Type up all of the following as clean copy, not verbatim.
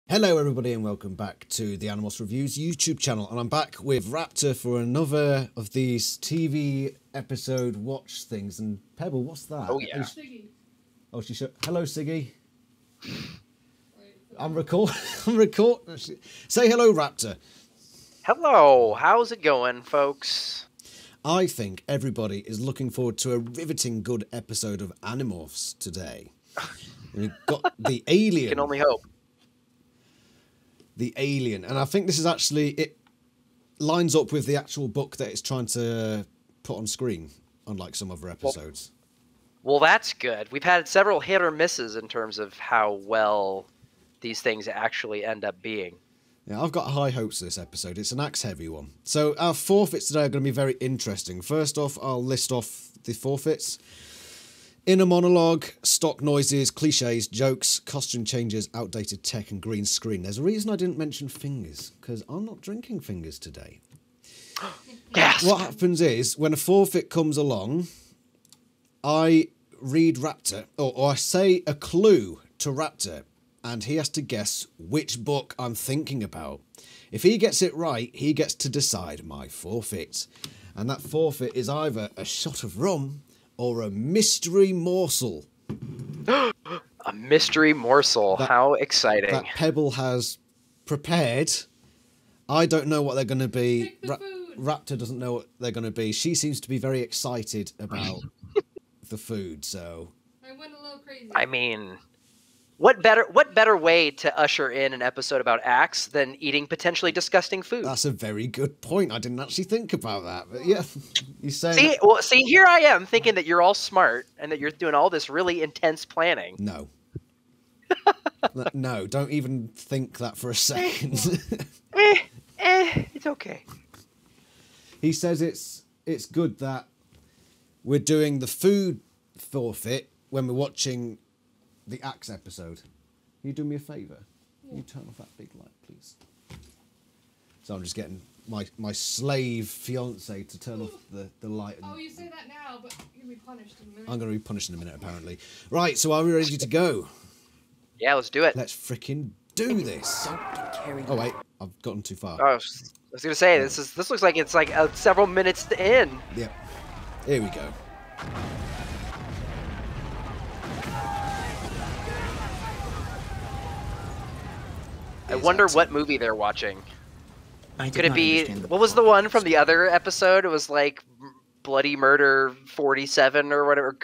Hello everybody and welcome back to the Animorphs Reviews YouTube channel, and I'm back with Raptor for another of these TV episode watch things. And Pebble, what's that? Oh yeah. Oh, she showed. Hello, Siggy. I'm recording. Say hello, Raptor. Hello, how's it going, folks? I think everybody is looking forward to a riveting good episode of Animorphs today. We've got the alien. Can only hope. The alien, and I think this is actually, it lines up with the actual book that it's trying to put on screen, unlike some other episodes. Well, that's good. We've had several hit or misses in terms of how well these things actually end up being. Yeah, I've got high hopes for this episode. It's an axe-heavy one. So our forfeits today are going to be very interesting. First off, I'll list off the forfeits. Inner monologue, stock noises, cliches, jokes, costume changes, outdated tech, and green screen. There's a reason I didn't mention fingers, because I'm not drinking fingers today. Yes. What happens is, when a forfeit comes along, I read Raptor, or I say a clue to Raptor, and he has to guess which book I'm thinking about. If he gets it right, he gets to decide my forfeit. And that forfeit is either a shot of rum or a mystery morsel. A mystery morsel. How exciting. That Pebble has prepared. I don't know what they're going to be. Raptor doesn't know what they're going to be. She seems to be very excited about the food, so... I went a little crazy. I mean, what better way to usher in an episode about axe than eating potentially disgusting food? That's a very good point. I didn't actually think about that, but yeah, you say. See, here I am thinking that you're all smart and that you're doing all this really intense planning. No. No, don't even think that for a second. It's okay. He says it's good that we're doing the food forfeit when we're watching the Axe episode. Can you do me a favour? Can you turn off that big light, please? So I'm just getting my slave fiance to turn off the light. Oh, you say that now, but you're going to be punished in a minute. I'm going to be punished in a minute, apparently. Right, so are we ready to go? Yeah, let's do it. Let's freaking do this. Don't get carried Oh wait, I've gotten too far. Oh, I was going to say, this looks like it's like several minutes in. Yep. Here we go. I wonder what movie they're watching. Could it be, what what was the one from the other episode? It was like Bloody Murder 47 or whatever.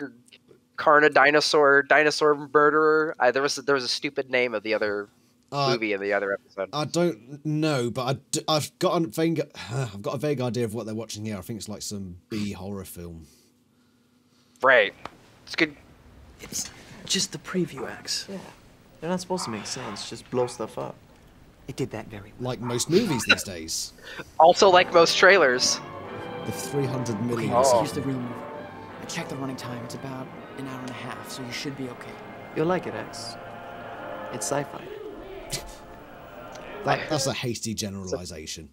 Carna Dinosaur Murderer. There was a stupid name of the other movie in the other episode. I don't know, but I've got a vague idea of what they're watching here. I think it's like some B horror film. Right. It's good. It's just the preview acts. Yeah. They're not supposed to make sense, just blow stuff up. It did that very well. Like most movies these days. Also like most trailers. The 300 million. Okay, here's the real movie. I checked the running time. It's about an hour and a half, so you should be okay. You'll like it, X. It's sci-fi. That's a hasty generalization.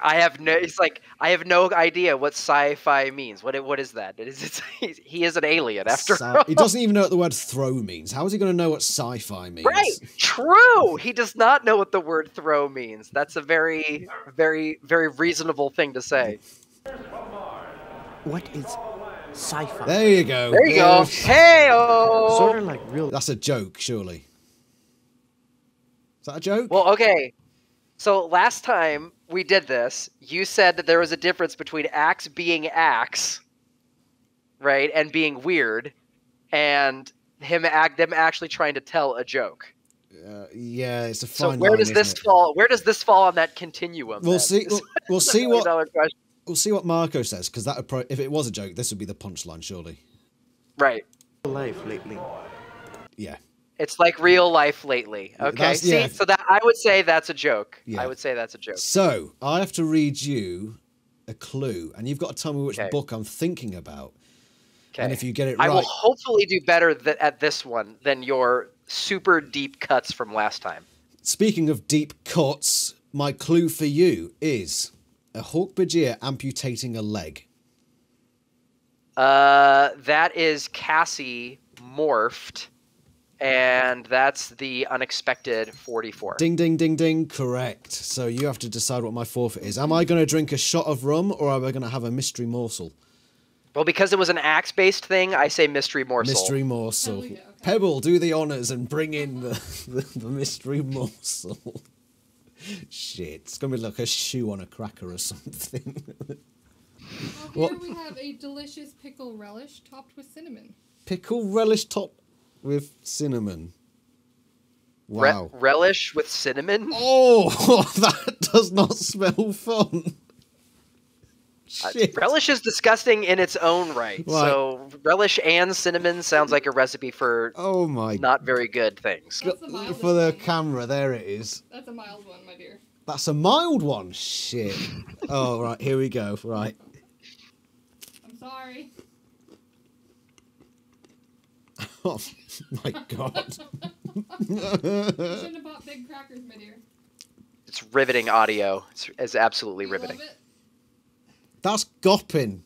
I have no idea what sci-fi means. What is that? He is an alien after all. He doesn't even know what the word throw means. How is he going to know what sci-fi means? Right. True. He does not know what the word throw means. That's a very, very, very reasonable thing to say. What is sci-fi? There you go. There you go. Hey-oh. Sort of like real. That's a joke, surely. Is that a joke? Well, okay. So last time we did this, you said that there was a difference between axe being axe, right, and being weird, and them actually trying to tell a joke. Yeah, it's a fine line. So where does this fall? Where does this fall on that continuum? We'll then? see. We'll see what. Question. We'll see what Marco says, because if it was a joke, this would be the punchline, surely. Right. Life lately. Yeah. It's like real life lately. Okay. Yeah. See, so that I would say that's a joke. Yeah. I would say that's a joke. So I have to read you a clue, and you've got to tell me which book I'm thinking about. Okay. And if you get it right, I will hopefully do better at this one than your super deep cuts from last time. Speaking of deep cuts, my clue for you is a Hawk-Bajir amputating a leg. That is Cassie morphed And that's the unexpected 44. Ding, ding, ding, ding. Correct. So you have to decide what my forfeit is. Am I going to drink a shot of rum or am I going to have a mystery morsel? Well, because it was an axe-based thing, I say mystery morsel. Mystery morsel. Hell yeah, okay. Pebble, do the honours and bring in the mystery morsel. Shit. It's going to be like a shoe on a cracker or something. Well, here we have a delicious pickle relish topped with cinnamon. Pickle relish topped with cinnamon. Wow. Relish with cinnamon? Oh, that does not smell fun. Shit. Relish is disgusting in its own right. So relish and cinnamon sounds like a recipe for Oh my not very good things. That's the mild For the one. camera, there it is. That's a mild one, my dear. That's a mild one. Shit. Oh, right, here we go. Right. I'm sorry. Oh my god. You shouldn't have bought big crackers, my dear. It's riveting audio. It's absolutely You riveting. love it? That's gopping.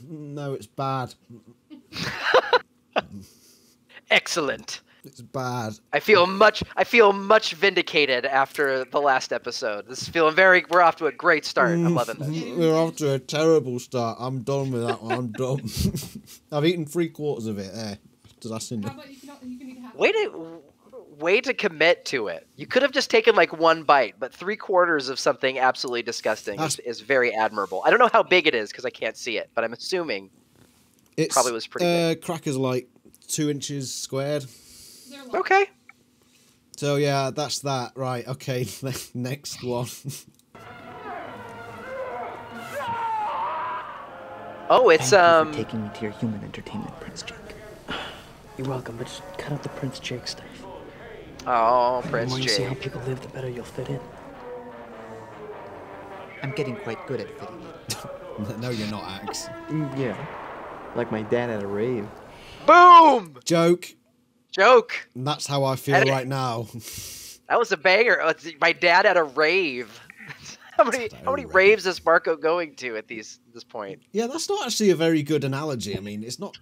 No, it's bad. Excellent. It's bad. I feel much vindicated after the last episode. This is feeling we're off to a great start. I'm loving this. We're off to a terrible start. I'm done with that one. I'm done. I've eaten 3/4 of it there. That's in How there. about you can eat half? Way to commit to it. You could have just taken like one bite, but 3/4 of something absolutely disgusting is very admirable. I don't know how big it is because I can't see it, but I'm assuming It's probably was pretty big. Crackers are like 2 inches squared. They're long. Okay. So yeah, that's that. Right. Okay. Next one. Oh, it's Thank you for taking me to your human entertainment, Prince Jake. You're welcome, but just cut out the Prince Jake stuff. Oh, The Prince more you see how Jake. people live, the better you'll fit in. I'm getting quite good at fitting in. No, you're not, Axe. Yeah. Like my dad at a rave. Boom! Joke. Joke. And that's how I feel Edit. right now. That was a banger. My dad at a rave. How many raves is Marco going to at this point? Yeah, that's not actually a very good analogy. I mean, it's not.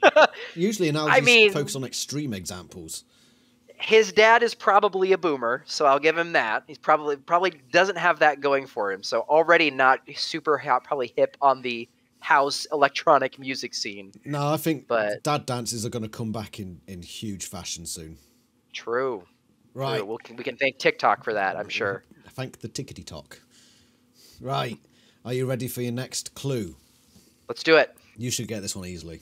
Usually analogies mean- focus on extreme examples. His dad is probably a boomer, so I'll give him that. He's probably doesn't have that going for him. So already not super probably hip on the house electronic music scene. No, I think But- dad dances are going to come back in huge fashion soon. True. Right. True. We can thank TikTok for that, I'm sure. Thank the tickety tock. Right. Are you ready for your next clue? Let's do it. You should get this one easily.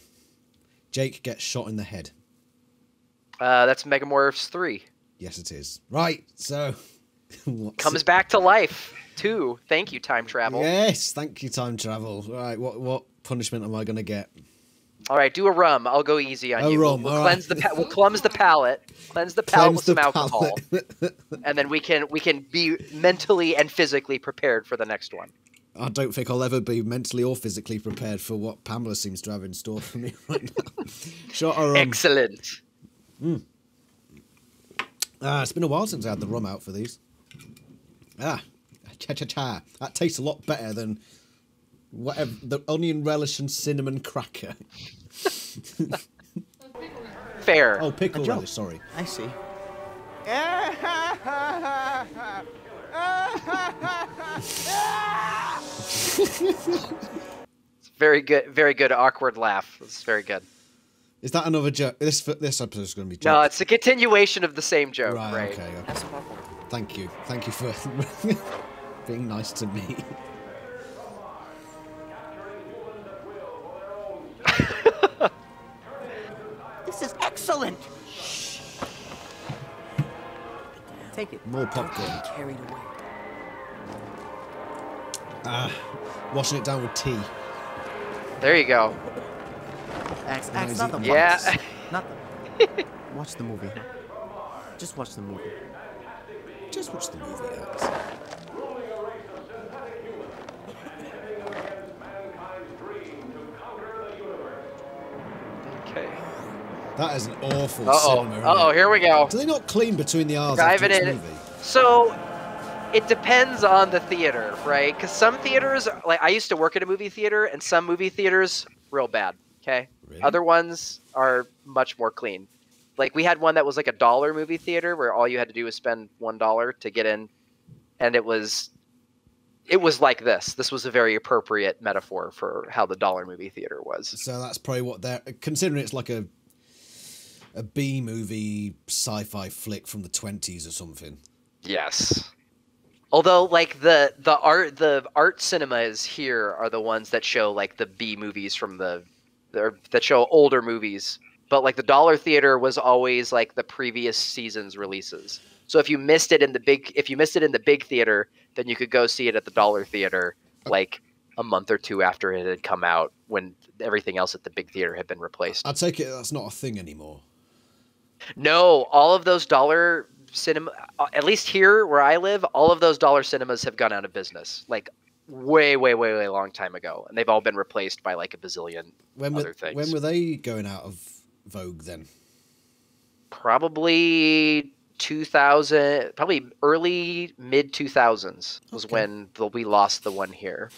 Jake gets shot in the head. That's Megamorphs 3. Yes, it is. Right. So. what's Comes it? back to life. 2. Thank you, time travel. Yes. Thank you, time travel. Right. What punishment am I going to get? All right, do a rum. I'll go easy on A you. rum, We'll all cleanse right. we'll cleanse the palate. Cleanse the palate with Cleanse some the alcohol. palate. And then we can be mentally and physically prepared for the next one. I don't think I'll ever be mentally or physically prepared for what Pamela seems to have in store for me right now. Shot or rum? Excellent. It's been a while since I had the rum out for these. Cha-cha-cha. That tastes a lot better than whatever the onion relish and cinnamon cracker. Fair. Oh, pickle A joke. relish, sorry. I see. Very good awkward laugh. It's very good. Is that another joke? This episode is going to be joke. No, it's a continuation of the same joke, Right, right? okay. That's horrible. Thank you. Thank you for being nice to me. This is excellent. Take it. More popcorn. Carried away. Washing it down with tea. There you go. Axe, Noisy. not the Yeah. box. Not the... Watch the movie. Just watch the movie. Just watch the movie, Alex. Okay. That is an awful Uh-oh. cinema. isn't Uh-oh, it? here we go. Do they not clean between the R's Diving after each in. movie? So, it depends on the theater, right? Because some theaters, like I used to work at a movie theater, and some movie theaters real bad. Okay, Really? other ones are much more clean. Like we had one that was like $1 movie theater where all you had to do was spend $1 to get in, and it was like this. This was a very appropriate metaphor for how the dollar movie theater was. So that's probably what they're considering. It's like a B movie sci-fi flick from the 20s or something. Yes. Although, like the art cinemas here are the ones that show like the B movies from that show older movies. But like the dollar theater was always like the previous season's releases. So if you missed it in the big theater, then you could go see it at the dollar theater like a month or two after it had come out, when everything else at the big theater had been replaced. I take it that's not a thing anymore. No, all of those dollar cinema, at least here where I live, all of those dollar cinemas have gone out of business, like way long time ago, and they've all been replaced by like a bazillion other things. When were they going out of vogue then? Probably 2000, probably early mid 2000s was when we lost the one here.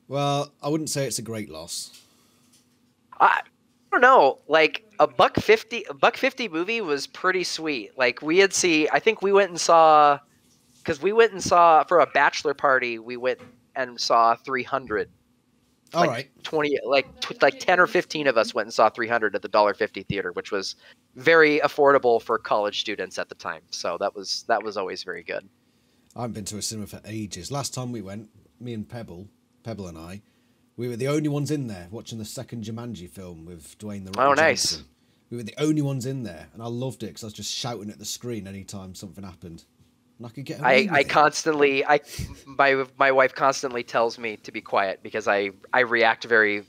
Well, I wouldn't say it's a great loss. I don't know, like a $1.50 movie was pretty sweet. Like I think we went and saw, because we went and saw for a bachelor party, we went and saw 300. All right. 10 or 15 of us went and saw 300 at the $1.50 theater, which was very affordable for college students at the time. So that was always very good. I haven't been to a cinema for ages. Last time we went, me and Pebble and I, we were the only ones in there watching the second Jumanji film with Dwayne The Rock Johnson. We were the only ones in there, and I loved it because I was just shouting at the screen anytime something happened. And I could get away with it. My wife constantly tells me to be quiet because I react very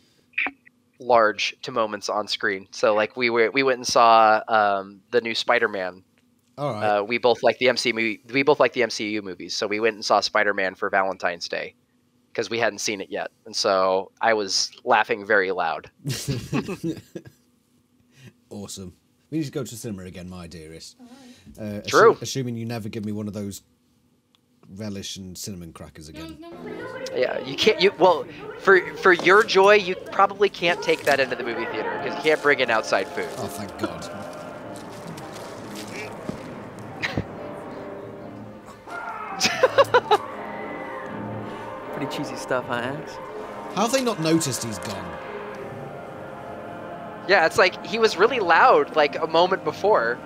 large to moments on screen. So like we went and saw the new Spider-Man. All right. We both like the MCU movies, so we went and saw Spider-Man for Valentine's Day because we hadn't seen it yet, and so I was laughing very loud. Awesome. We need to go to the cinema again, my dearest. True. Assuming you never give me one of those relish and cinnamon crackers again. Yeah, you can't. For your joy, you probably can't take that into the movie theater because you can't bring in outside food. Oh, thank God. Pretty cheesy stuff, huh, Axe? How have they not noticed he's gone? Yeah, it's like he was really loud like a moment before.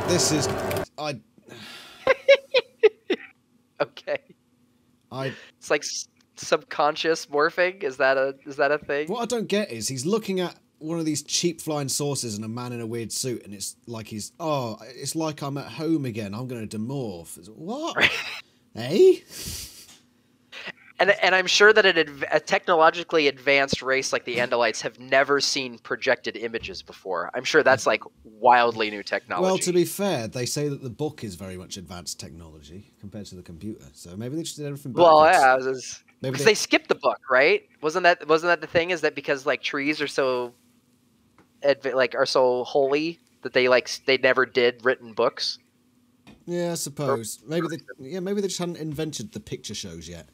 This is... Okay. I... It's like subconscious morphing. Is that a thing? What I don't get is he's looking at one of these cheap flying saucers and a man in a weird suit, and it's like it's like I'm at home again. I'm going to demorph. What? Eh? And I'm sure that a technologically advanced race like the Andalites have never seen projected images before. I'm sure that's like wildly new technology. Well, to be fair, they say that the book is very much advanced technology compared to the computer. So maybe they just did everything backwards. Well, yeah, because they skipped the book, right? Wasn't that the thing? Is that because like trees are so holy that they never did written books? Yeah, I suppose. Maybe they just hadn't invented the picture shows yet.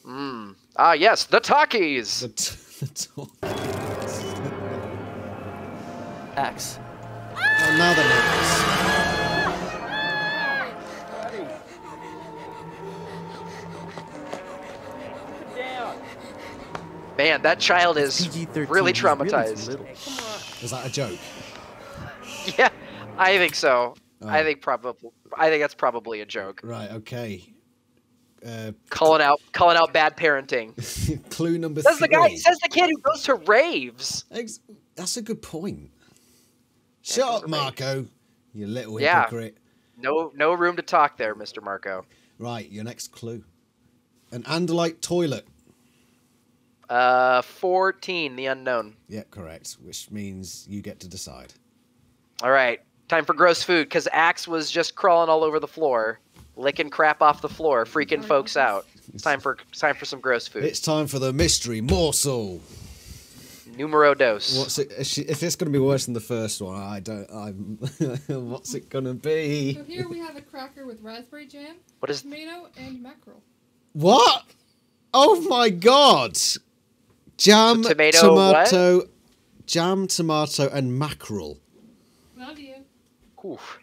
Ah, yes, the talkies. The talkies. Axe. Oh, now they're Man, that child is really traumatized. Is that a joke? Yeah, I think so. Oh. I think that's probably a joke. Right. Okay. Calling out bad parenting. Clue number 3. Says the kid who goes to raves. That's a good point. Shut up, Marco. You little hypocrite. No room to talk there, Mr. Marco. Right, your next clue. An Andalite toilet. 14, the unknown. Yeah, correct. Which means you get to decide. All right, time for gross food, because Axe was just crawling all over the floor, licking crap off the floor, freaking folks out. It's time for some gross food. It's time for the mystery morsel. Numero dos. What's it? If it's going to be worse than the first one, I don't. I'm. What's it going to be? So here we have a cracker with raspberry jam, What is- tomato, and mackerel. What? Oh my god! Jam, So tomato, what? tomato, jam, tomato, and mackerel. Love you. Oof.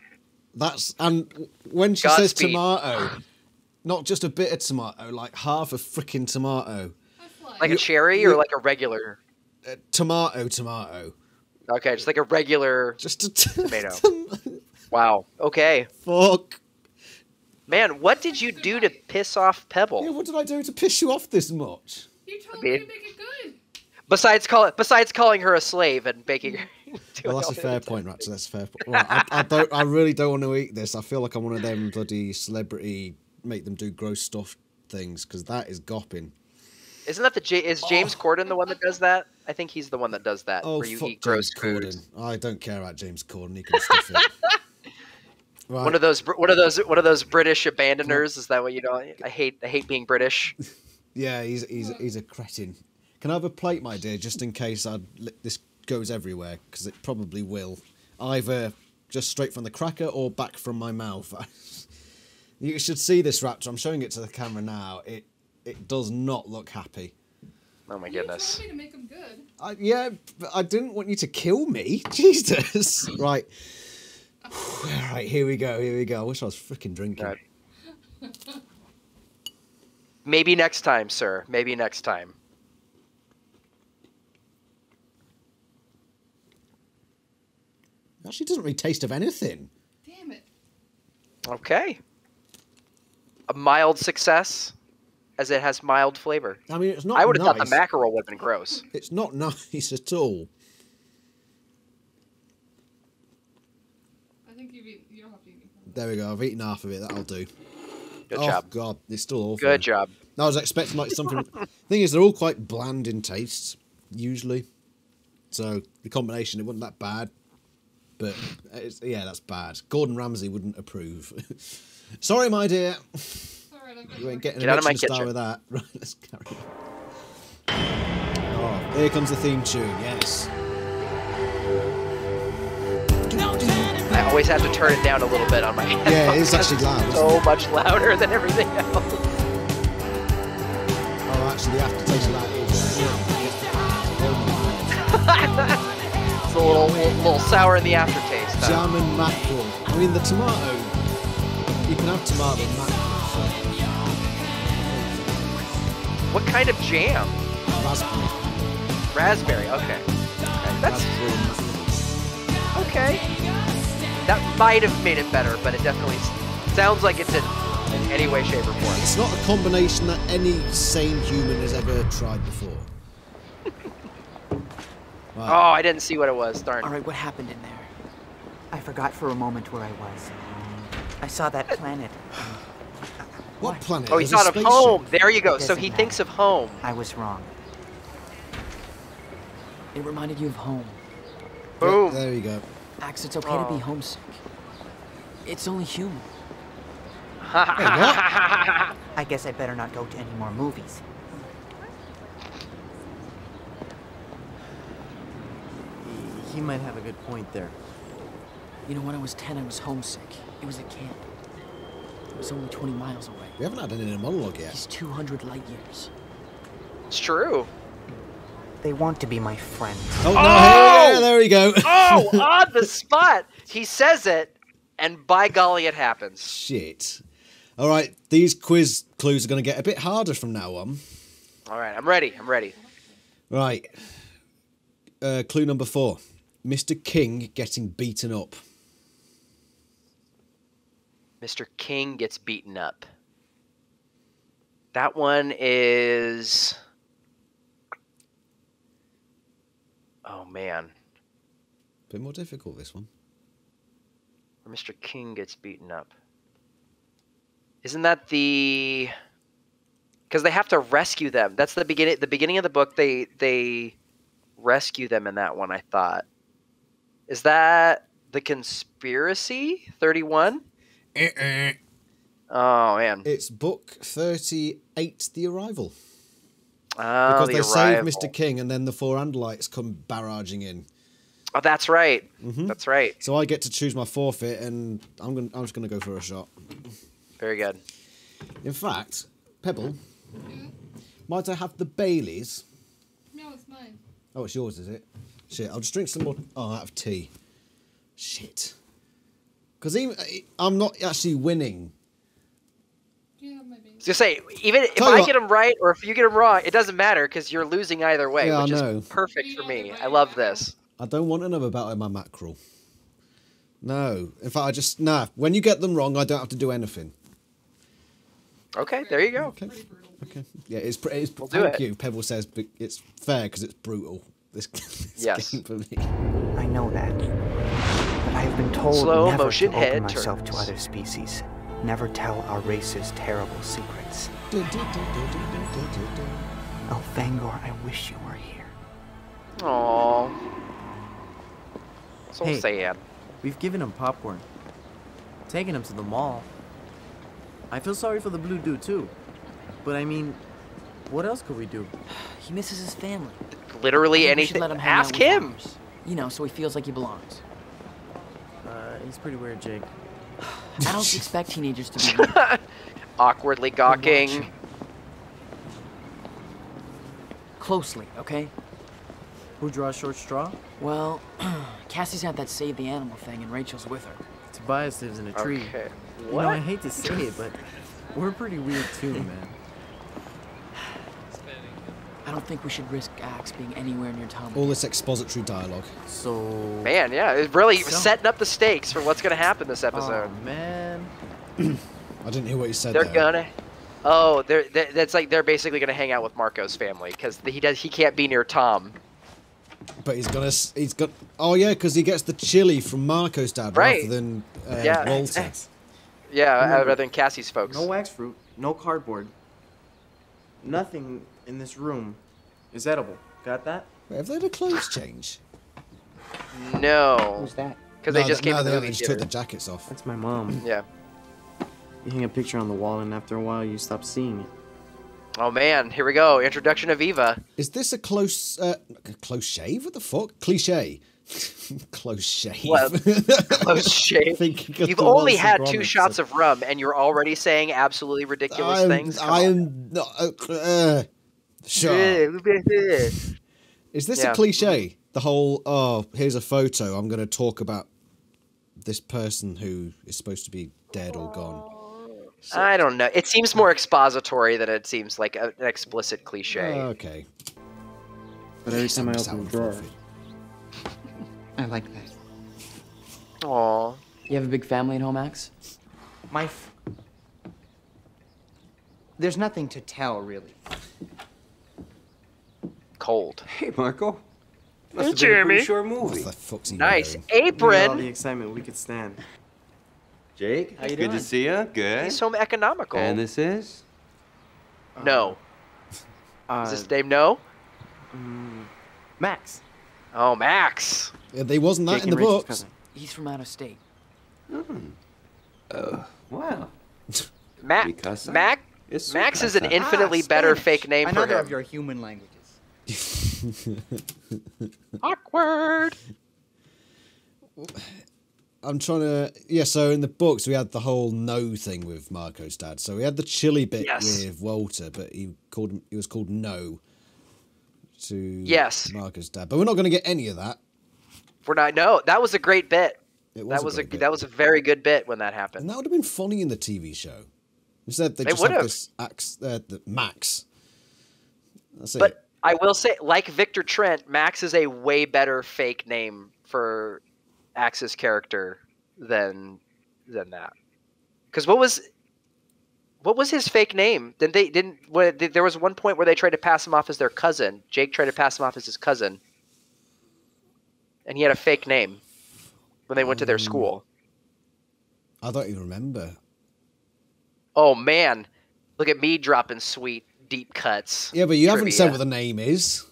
That's and when she says Godspeed. tomato, not just a bit of tomato, like half a freaking tomato. That's like, Like a cherry or like a regular? Tomato. Okay, just like a regular Just a tomato. Wow. Okay. Fuck. Man, what did you do to piss off Pebble? Yeah, what did I do to piss you off this much? you told me to make it good. Besides calling her a slave and making her. Well, that's a fair point, Raptor. That's a fair point. Well, I really don't want to eat this. I feel like I'm one of them bloody celebrity make them do gross stuff things because that is gopping. Isn't that is James Corden the one that does that? I think he's the one that does that. Oh, where you fuck eat gross James foods. Corden. I don't care about James Corden. He can stuff it. Right. One of those British abandoners. Is that what you know? I hate being British. Yeah, he's a cretin. Can I have a plate, my dear, just in case this goes everywhere? Because it probably will. Either just straight from the cracker or back from my mouth. You should see this, Raptor. I'm showing it to the camera now. It does not look happy. Oh my You goodness. told me to make them good. Yeah, but I didn't want you to kill me. Jesus. Right. Right, here we go. I wish I was freaking drinking. Right. Maybe next time, sir. Maybe next time. Actually, doesn't really taste of anything. Damn it. Okay. A mild success, as it has mild flavor. I mean, it's not I would have nice. thought the mackerel would have been gross. It's not nice at all. I think you don't have to eat anything. There we go. I've eaten half of it. That'll do. Good Oh, job. God. It's still awful. Good job. I was expecting like something... Thing is, they're all quite bland in taste, usually. So the combination, it wasn't that bad. But, yeah, that's bad. Gordon Ramsay wouldn't approve. Sorry, my dear. Alright, I've got You ain't more. getting Get a out of my Michelin star kitchen. with that. Right, let's carry on. Oh, here comes the theme tune, yes. I always have to turn it down a little bit on my headphones. Yeah, it is actually loud, isn't So much louder than everything else. Oh, actually, the aftertaste of that is... It's a little sour in the aftertaste. Huh? Jam and mackerel. I mean, the tomato... You can have tomato and mackerel. What kind of jam? Raspberry. Raspberry. Okay. That's Raspberry and mackerel. okay. That might have made it better, but it definitely sounds like it didn't in any way, shape, or form. It's not a combination that any sane human has ever tried before. Right. Oh, I didn't see what it was. Darn. All right, what happened in there? I forgot for a moment where I was. I saw that planet. What planet? Oh, he There's a thought of spaceship. home. There you go. It So doesn't he matter. thinks of home. I was wrong. It reminded you of home. Boom. There you go. Axe, it's okay to be Oh. homesick. It's only human. Ah. I guess I better not go to any more movies. He might have a good point there. You know, when I was 10, I was homesick. It was at camp. It was only 20 miles away. We haven't had any in a monologue yet. He's 200 light years. It's true. They want to be my friends. Oh, no, Oh! yeah, there we go. Oh, on the spot. He says it, and by golly, it happens. Shit. All right, these quiz clues are going to get a bit harder from now on. All right, I'm ready. I'm ready. Right. Clue number 4. Mr. King getting beaten up. Mr. King gets beaten up. That one is... Oh, man. Bit more difficult, this one. Where Mr. King gets beaten up. Isn't that the... Because they have to rescue them. That's the beginning. The beginning of the book, they rescue them in that one, I thought. Is that the Conspiracy 31? Uh-uh. Oh, man. It's book 38, The Arrival. Oh, Because the they save arrival. Mr. King and then the 4 Andalites come barraging in. Oh, that's right. Mm-hmm. That's right. So I get to choose my forfeit and I'm just going to go for a shot. Very good. In fact, Pebble, Yeah. might I have the Baileys? No, it's mine. Oh, it's yours, is it? Shit, I'll just drink some more. Oh, out of tea. Shit. Because I'm not actually winning. You have my baby. Just say, even if Tell you I what- get them right or if you get them wrong, it doesn't matter because you're losing either way, Yeah, I which know. is perfect You for don't me. get I right love now. this. I don't want another battle in my mackerel. No. In fact, nah. When you get them wrong, I don't have to do anything. Okay, there you go. Okay. Pretty brutal. Okay. Yeah, it's We'll do thank it. you. Pebble says it's fair because it's brutal. This Yes. game for me. I know that. But I have been told Slow never motion to open head myself to turns. other species. Never tell our race's terrible secrets. Oh, Fangor, I wish you were here. Aww. So Hey. sad. We've given him popcorn. Taken him to the mall. I feel sorry for the blue dude too. But I mean, what else could we do? He misses his family. Literally I think we should anything. let him hang out Ask with him. ours. You know, so he feels like he belongs. He's pretty weird, Jake. I don't expect teenagers to be weird. Awkwardly gawking. Closely, okay? Who draws short straw? Well, Cassie's had that save the animal thing and Rachel's with her. Tobias lives in a tree. Okay. You know, I What? hate to say it, but we're pretty weird too, man. I don't think we should risk Axe being anywhere near Tom. All this expository dialogue. So... Man, yeah, it's really So- setting up the stakes for what's gonna happen this episode. Oh, man. I didn't hear what you said They're there. gonna. Oh, that's like they're basically gonna hang out with Marco's family because he can't be near Tom. But he's got. Oh yeah, because he gets the chili from Marco's dad Right. rather than Yeah. Walter. Yeah, Remember, rather than Cassie's folks. No wax fruit, no cardboard. Nothing in this room is edible. Got that? Wait, have they had a clothes change? No, Who's that? because they just came no, to the they movie just took theater. the jackets off. That's my mom. Yeah. You hang a picture on the wall, and after a while, you stop seeing it. Oh man, here we go. Introduction of Eva. Is this a close shave? What the fuck? Cliche. Close shave. Well, Close shave. Thinking of You've the only Wallace had and 2 Gromit shots stuff. of rum, and you're already saying absolutely ridiculous things. Come I on. am not. Sure. Is this Yeah. a cliche? The whole, oh, here's a photo. I'm going to talk about this person who is supposed to be dead or gone. I don't know. It seems more expository than it seems like an explicit cliche. Okay. But every time I Yes, open I'm the drawer, forfeit. I like that. Aw. You have a big family at home, Axe? There's nothing to tell, really. Cold. Hey, Marco. Must Hey, have been a Jeremy. pretty short What movie. the fuck's he Nice wearing? look at all the apron. excitement we could stand. Jake, How you good doing? to see you. Good. He's so economical. And this is? No. Is his name No? Max. Oh, Max. Yeah, they wasn't that Jake in the and Rachel's books. cousin. He's from out of state. Wow. Max. Mikasa? It's Max is an Mikasa. infinitely better fake name for Another him. of your human languages. Awkward. I'm trying to. Yeah, so in the books, we had the whole no thing with Marco's dad. So we had the chili bit Yes. with Walter, but he was called No to Yes. Marco's dad. But we're not going to get any of that. We're not. No, that was a great bit. It That was a great bit. that was a very good bit when that And happened. that would have been funny in the TV show. Instead, they It just would have have. this the Max. That's it. But I will say, like Victor Trent, Max is a way better fake name for Axe's character than that. Because what was his fake name? There was one point where they tried to pass him off as their cousin. Jake tried to pass him off as his cousin, and he had a fake name when they went to their school. I don't even remember. Oh man, look at me dropping sweet deep cuts. Yeah, but you haven't said Trivia. what the name is.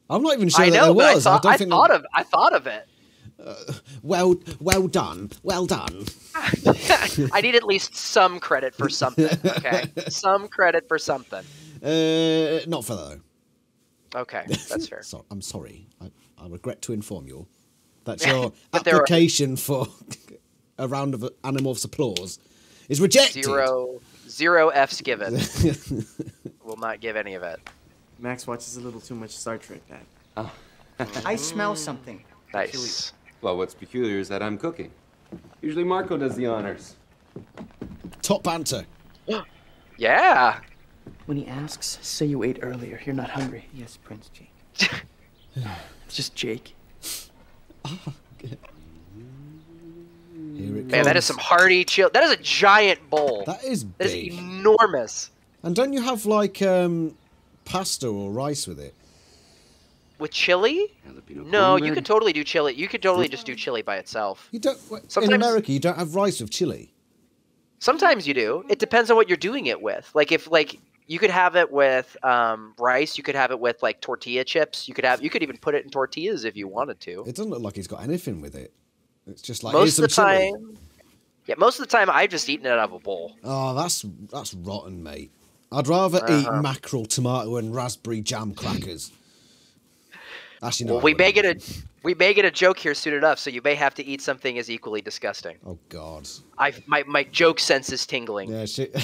I'm not even sure I that know, there but was. I don't think thought of it. Well done. Well done. I need at least some credit for something. Okay, some credit for something. Not for that, though. Okay, that's fair. So, I'm sorry. I regret to inform you all that your But there are- application for a round of Animorphs applause is rejected. Zero F's given. Will not give any of it. Max watches a little too much Star Trek, Dad. I smell something. Nice. Well, what's peculiar is that I'm cooking. Usually Marco does the honors. Top banter. Yeah. When he asks, say you ate earlier. You're not hungry. Yes, Prince Jake. It's just Jake. Here it Man, that is some hearty chill. That is a giant bowl. That is That is big. enormous. And don't you have like pasta or rice with it? With chili? Jalapeno No, you cornbread. could totally do chili. You could totally just do chili by itself. You don't. In Sometimes- America, you don't have rice with chili. Sometimes you do. It depends on what you're doing it with. Like if you could have it with rice. You could have it with like tortilla chips. You could even put it in tortillas if you wanted to. It doesn't look like he's got anything with it. It's just like Most here's of the some chili. time, yeah. Most of the time, I've just eaten it out of a bowl. Oh, that's rotten, mate. I'd rather eat mackerel, tomato, and raspberry jam crackers. Actually, no. Well, I wouldn't. we may get a joke here soon enough, so you may have to eat something as equally disgusting. Oh God. My joke sense is tingling. Yeah. Shit.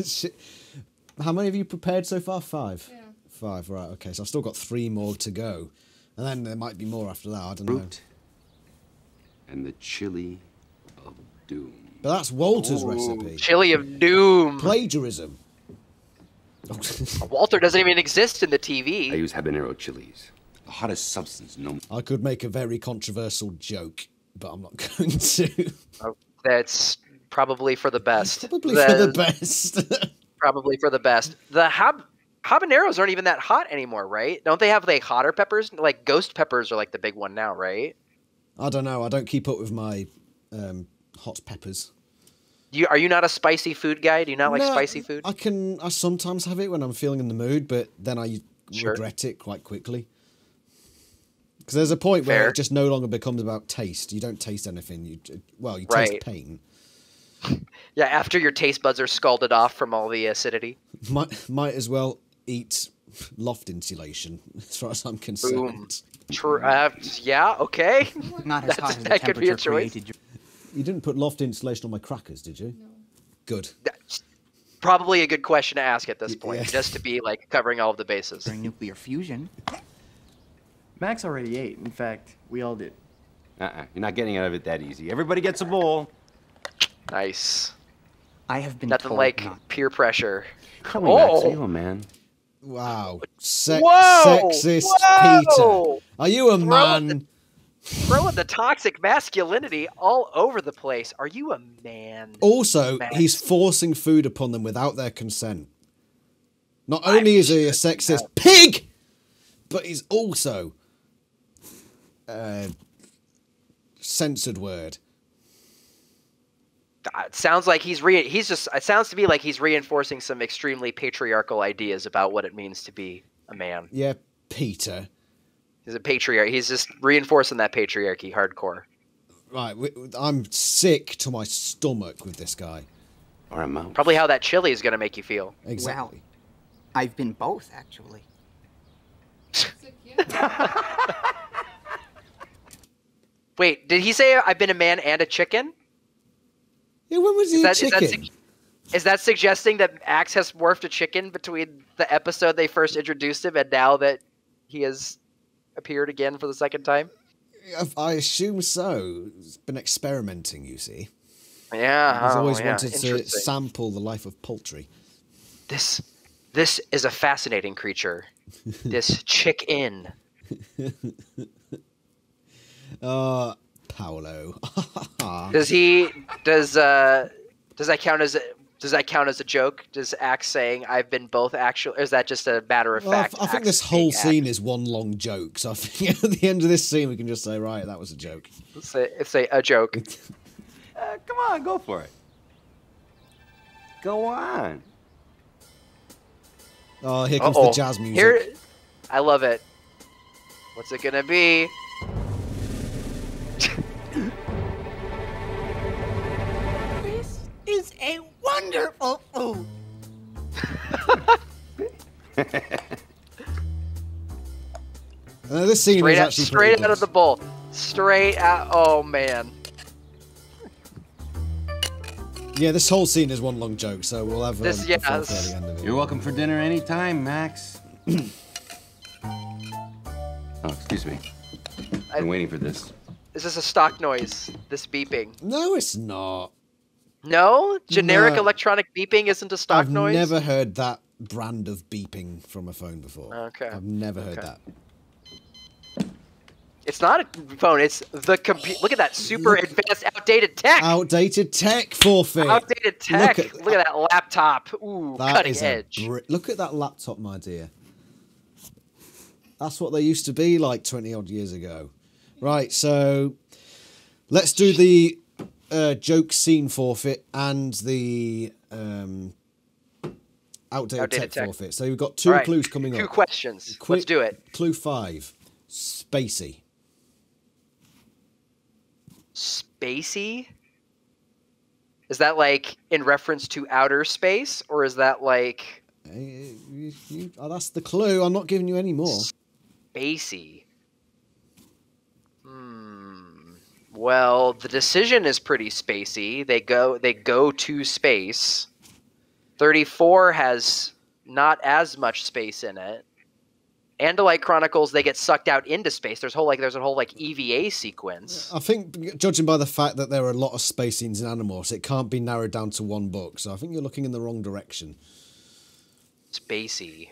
Shit. How many have you prepared so far? 5. Yeah. 5. Right. Okay. So I've still got 3 more to go, and then there might be more after that. I don't know. Fruit and the chili of doom. But that's Walter's recipe. Chili of doom. Plagiarism. Walter doesn't even exist in the I TV. use habanero chilies. The hottest substance known. I could make a very controversial joke, but I'm not going to. Oh, that's probably for the best. Probably for the best. Probably for the best. The habaneros aren't even that hot anymore, right? Don't they have like hotter peppers? Like ghost peppers are like the big one now, right? I don't know. I don't keep up with my hot peppers. Are you not a spicy food guy? Do you not like No, spicy food? I sometimes have it when I'm feeling in the mood, but then I Sure. regret it quite quickly. Because there's a point where Fair. it just no longer becomes about taste. You don't taste anything. You taste Right. pain. Yeah, after your taste buds are scalded off from all the acidity. Might as well eat loft insulation, as far as I'm concerned. Boom. Yeah, okay. Not as hot as the that could be a temperature choice. created. You didn't put loft insulation on my crackers, did you? No. Good. That's probably a good question to ask at this point, Yeah. just to be like covering all of the bases. During nuclear fusion. Max already ate. In fact, we all did. You're not getting out of it that easy. Everybody gets a bowl. Nice. I have been Nothing told like not. peer pressure. Tell me, Max, Oh. are you a man? Wow. Whoa! Sexist Whoa! Peter. Are you a man? Throwing the toxic masculinity all over the place. Are you a man? Also, Max? he's forcing food upon them without their consent. Not only is he a sexist pig, but he's also censored word. It sounds like it sounds to me like he's reinforcing some extremely patriarchal ideas about what it means to be a man. Yeah, Peter. He's a patriarch. He's just reinforcing that patriarchy hardcore. Right, I'm sick to my stomach with this guy. Or a mouse? Probably how that chili is going to make you feel. Exactly. I've been both, actually. It's like, yeah. Wait, did he say I've been a man and a chicken? Yeah, when was he a Is chicken? is that suggesting that Axe has morphed a chicken between the episode they first introduced him and now that he has appeared again for the second time? I assume so. He's been experimenting, you see. Yeah, He's always yeah, wanted to interesting. sample the life of poultry. This is a fascinating creature. This chick-in. Paolo. Does that count as a joke? Does Axe saying I've been both actually, or is that just a matter of Well, fact? I think Axe this being whole Axe? scene is one long joke. So I think at the end of this scene, we can just say, right, that was a joke. Say a joke. Come on, go for it. Go on. Oh, here comes the jazz music. Here, I love it. What's it gonna be? This is a wonderful food. this scene is actually straight pretty out of the bowl. Straight out. Oh man. Yeah, this whole scene is one long joke, so we'll have This- a yeah, full this- at the end of it. You're welcome for dinner anytime, Max. Oh, excuse me. Been waiting for this. Is this a stock noise? This beeping? No, it's not. No, generic No. electronic beeping isn't a stock I've noise. never heard that brand of beeping from a phone before. Okay. I've never heard that. It's not a phone. It's the computer. Look at that super advanced, outdated tech. Outdated tech forfeit. Outdated tech. Look Look at that laptop. Ooh, That cutting is edge. look at that laptop, my dear. That's what they used to be like 20 odd years ago. Right, so let's do the joke scene forfeit and the outdated tech forfeit. So we've got two All right, clues coming Two up. questions. Let's do it. Clue 5. Spacey. Spacey? Is that like in reference to outer space, or is that like That's the clue. I'm not giving you any more. spacey? Well, the decision is pretty spacey. They go to space. 34 has not as much space in it. Andalite Chronicles, they get sucked out into space. There's a whole EVA sequence. I think, judging by the fact that there are a lot of space scenes in Animorphs, it can't be narrowed down to one book. So I think you're looking in the wrong direction. Spacey.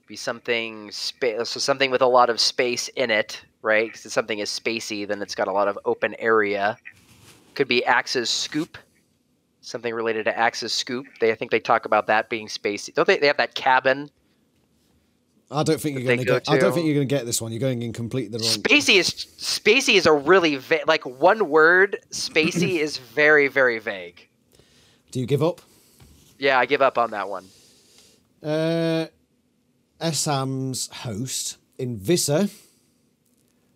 Be something something with a lot of space in it, right? Because if something is spacey, then it's got a lot of open area. Could be Axe's scoop. Something related to Axe's scoop. I think they talk about that being spacey. Don't they? They have that cabin. I don't think you're going to get. I don't think you're going to get this one. You're going in completely the wrong. Spacey is a really like one word. Spacey is very, very vague. Do you give up? Yeah, I give up on that one. Essam's host in Visser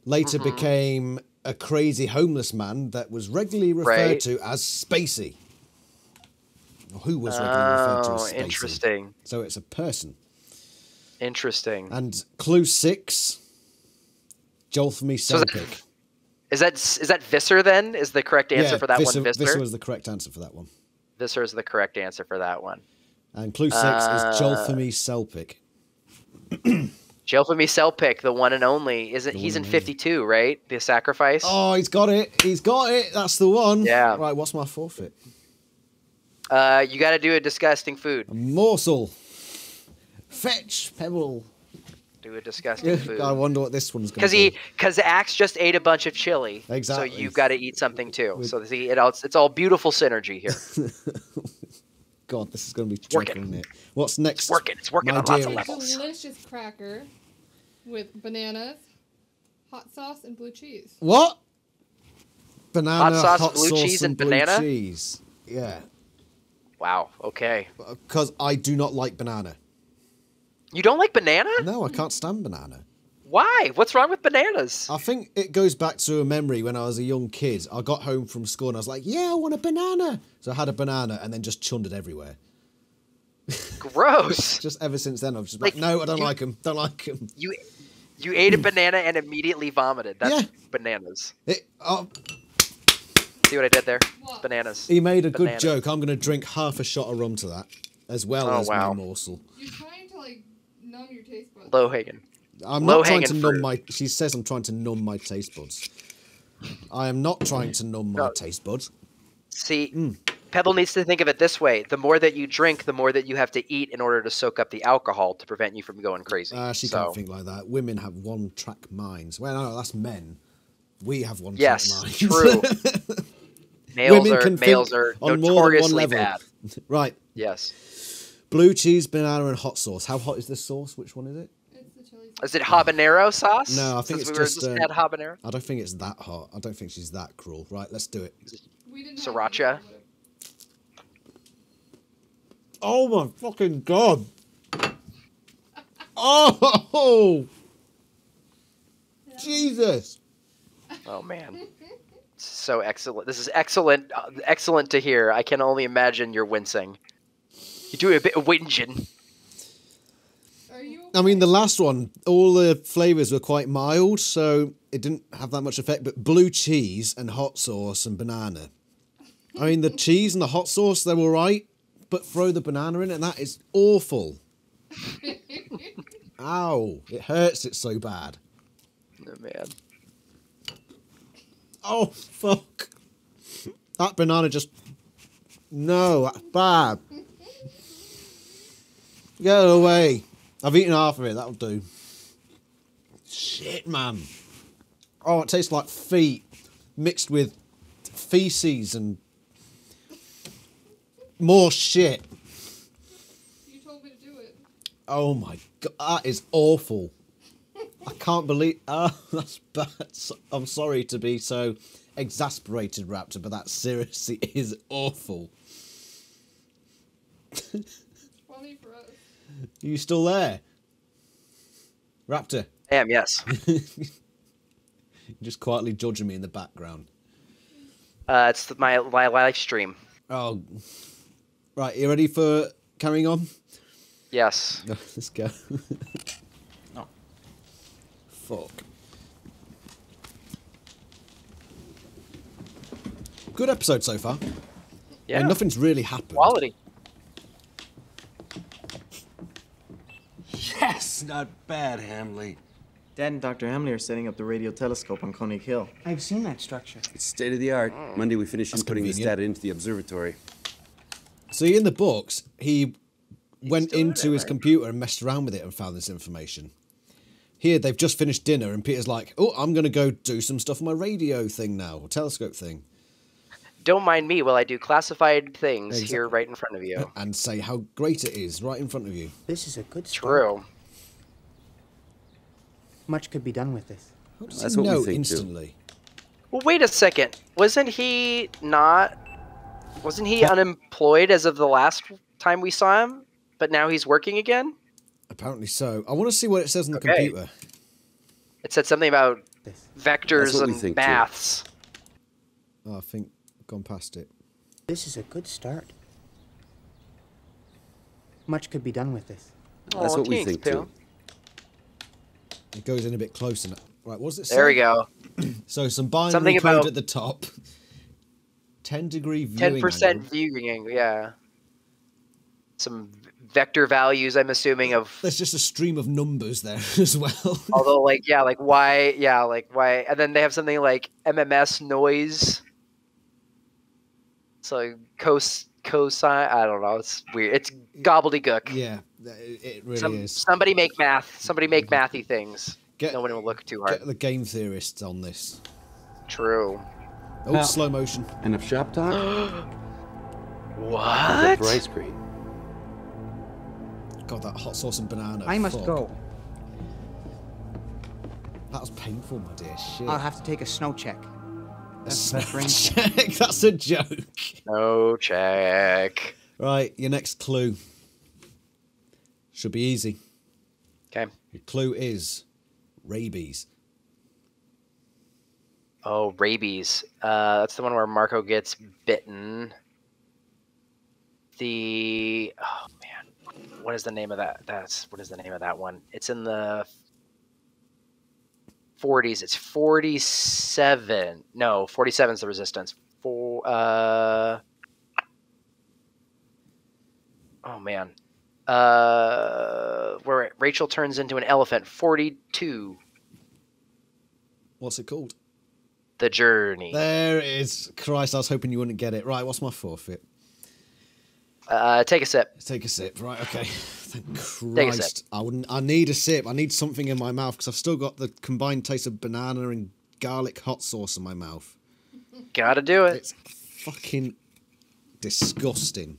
later became a crazy homeless man that was regularly referred to as Spacey. Or who was regularly referred to as Spacey. Interesting. So it's a person. Interesting. And clue 6, Jolfmy Selpic. Is that Visser then? Is the correct answer for that one Visser? Visser was the correct answer for that one. Visser is the correct answer for that one. And clue 6 is Jolfmy Selpic. Jolfmy Selpic, the one and only. He's in 52, right? The sacrifice. Oh, he's got it. He's got it. That's the one. Yeah. Right, what's my forfeit? You got to do a disgusting food. A morsel. Fetch, Pebble. Do a disgusting food. I wonder what this one's going to be. Because Axe just ate a bunch of chili. Exactly. So you've got to eat something too. So see, it's all beautiful synergy here. God, this is going to be dreadful, isn't it? What's next? It's working on lots of levels. Delicious cracker with bananas, hot sauce, and blue cheese. What? Banana, Hot sauce, blue cheese, and blue banana? cheese. Yeah. Wow. Okay. Because I do not like banana. You don't like banana? No, I can't stand banana. Why? What's wrong with bananas? I think it goes back to a memory when I was a young kid. I got home from school and I was like, yeah, I want a banana. So I had a banana and then just chunned it everywhere. Gross. Just ever since then, I've just like, no, I don't like them. Don't like them. You ate a banana and immediately vomited. That's bananas. See what I did there? What? Bananas. He made a Bananas. good joke. I'm going to drink half a shot of rum to that, as well as wow. my morsel. You're trying to numb your taste buds. Low-hanging. I'm not trying Low-hanging to numb fruit. my. She says I'm trying to numb my taste buds. I am not trying to numb my taste buds. See, Pebble needs to think of it this way: the more that you drink, the more that you have to eat in order to soak up the alcohol to prevent you from going crazy. She So- can't think like that. Women have one-track minds. Well, no, that's men. We have one-track Yes, minds. true. Males are on more than one notoriously level. bad. Right. Yes. Blue cheese, banana, and hot sauce. How hot is this sauce? Which one is it? It's the chili sauce. Is it habanero sauce? No, I think Since it's we were just. had habanero. I don't think it's that hot. I don't think she's that cruel. Right, let's do it. We didn't Sriracha. Have Oh my fucking god! Oh, Jesus! Oh man, so excellent. This is excellent. Excellent to hear. I can only imagine you're wincing. You're doing a bit of whinging. Are you I mean, the last one, all the flavours were quite mild, so it didn't have that much effect. But blue cheese and hot sauce and banana. I mean, the cheese and the hot sauce, they're all right, but throw the banana in it, and that is awful. Ow, it hurts it so bad. Oh, man. Oh, fuck. That banana just... No, that's bad. Get it away. I've eaten half of it, that'll do. Shit, man. Oh, it tastes like feet mixed with feces and more shit. You told me to do it. Oh my god, that is awful. I can't believe... Oh, that's bad. I'm sorry to be so exasperated, Raptor, but that seriously is awful. Funny for us. Are you still there? Raptor? I am, yes. You're just quietly judging me in the background. It's my live stream. Oh. Right, you ready for carrying on? Yes. Let's go. No. Fuck. Good episode so far. Yeah. I mean, nothing's really happened. Quality. Yes, not bad, Hamley. Dad and Dr. Hamley are setting up the radio telescope on Koenig Hill. I've seen that structure. It's state of the art. Monday we finish That's inputting this convenient. data into the observatory. See, in the books, he went still into at it, his right? computer and messed around with it and found this information. Here, they've just finished dinner and Peter's like, oh, I'm going to go do some stuff on my radio thing now, or telescope thing. Don't mind me while I do classified things Exactly. here right in front of you. And say how great it is right in front of you. This is a good start. True. Much could be done with this. How does That's he what we know think, too. instantly? Well, wait a second. Wasn't he unemployed as of the last time we saw him? But now he's working again? Apparently so. I want to see what it says on the Okay. computer. It said something about This. That's vectors what we and think, too. maths. Oh, I think I've gone past it. This is a good start. Much could be done with this. That's Aw, what we thanks, think, pal. too. It goes in a bit closer now. Right, what does it say? There we go. So some binary Something code about- at the top. 10-degree viewing 10% angle. viewing angle, yeah. Some vector values, I'm assuming, of... There's just a stream of numbers there as well. Although, y, and then they have something like MMS noise. So cosine, I don't know, it's weird. It's gobbledygook. Yeah, it really is. Somebody make math. Somebody make mathy things. Get, No one will look too hard. get the game theorists on this. True. Oh, Now- slow motion. Enough shop talk? What? For ice cream. God, that hot sauce and banana. I must fuck. go. That was painful, my dear. Shit. I'll have to take a snow check. A That's snow brain- check. That's a joke. No check. Right, your next clue. Should be easy. Okay. Your clue is rabies. Oh, rabies. That's the one where Marco gets bitten. Oh man, what is the name of that? What is the name of that one? It's in the 40s. It's 47. No, 47 is the resistance. Oh man. Where Rachel turns into an elephant. 42. What's it called? The Journey. There it is. Christ, I was hoping you wouldn't get it. Right, what's my forfeit? Take a sip. Take a sip. Right, okay. Thank Take a sip. Christ. I need a sip. I need something in my mouth because I've still got the combined taste of banana and garlic hot sauce in my mouth. Gotta do it. It's fucking disgusting.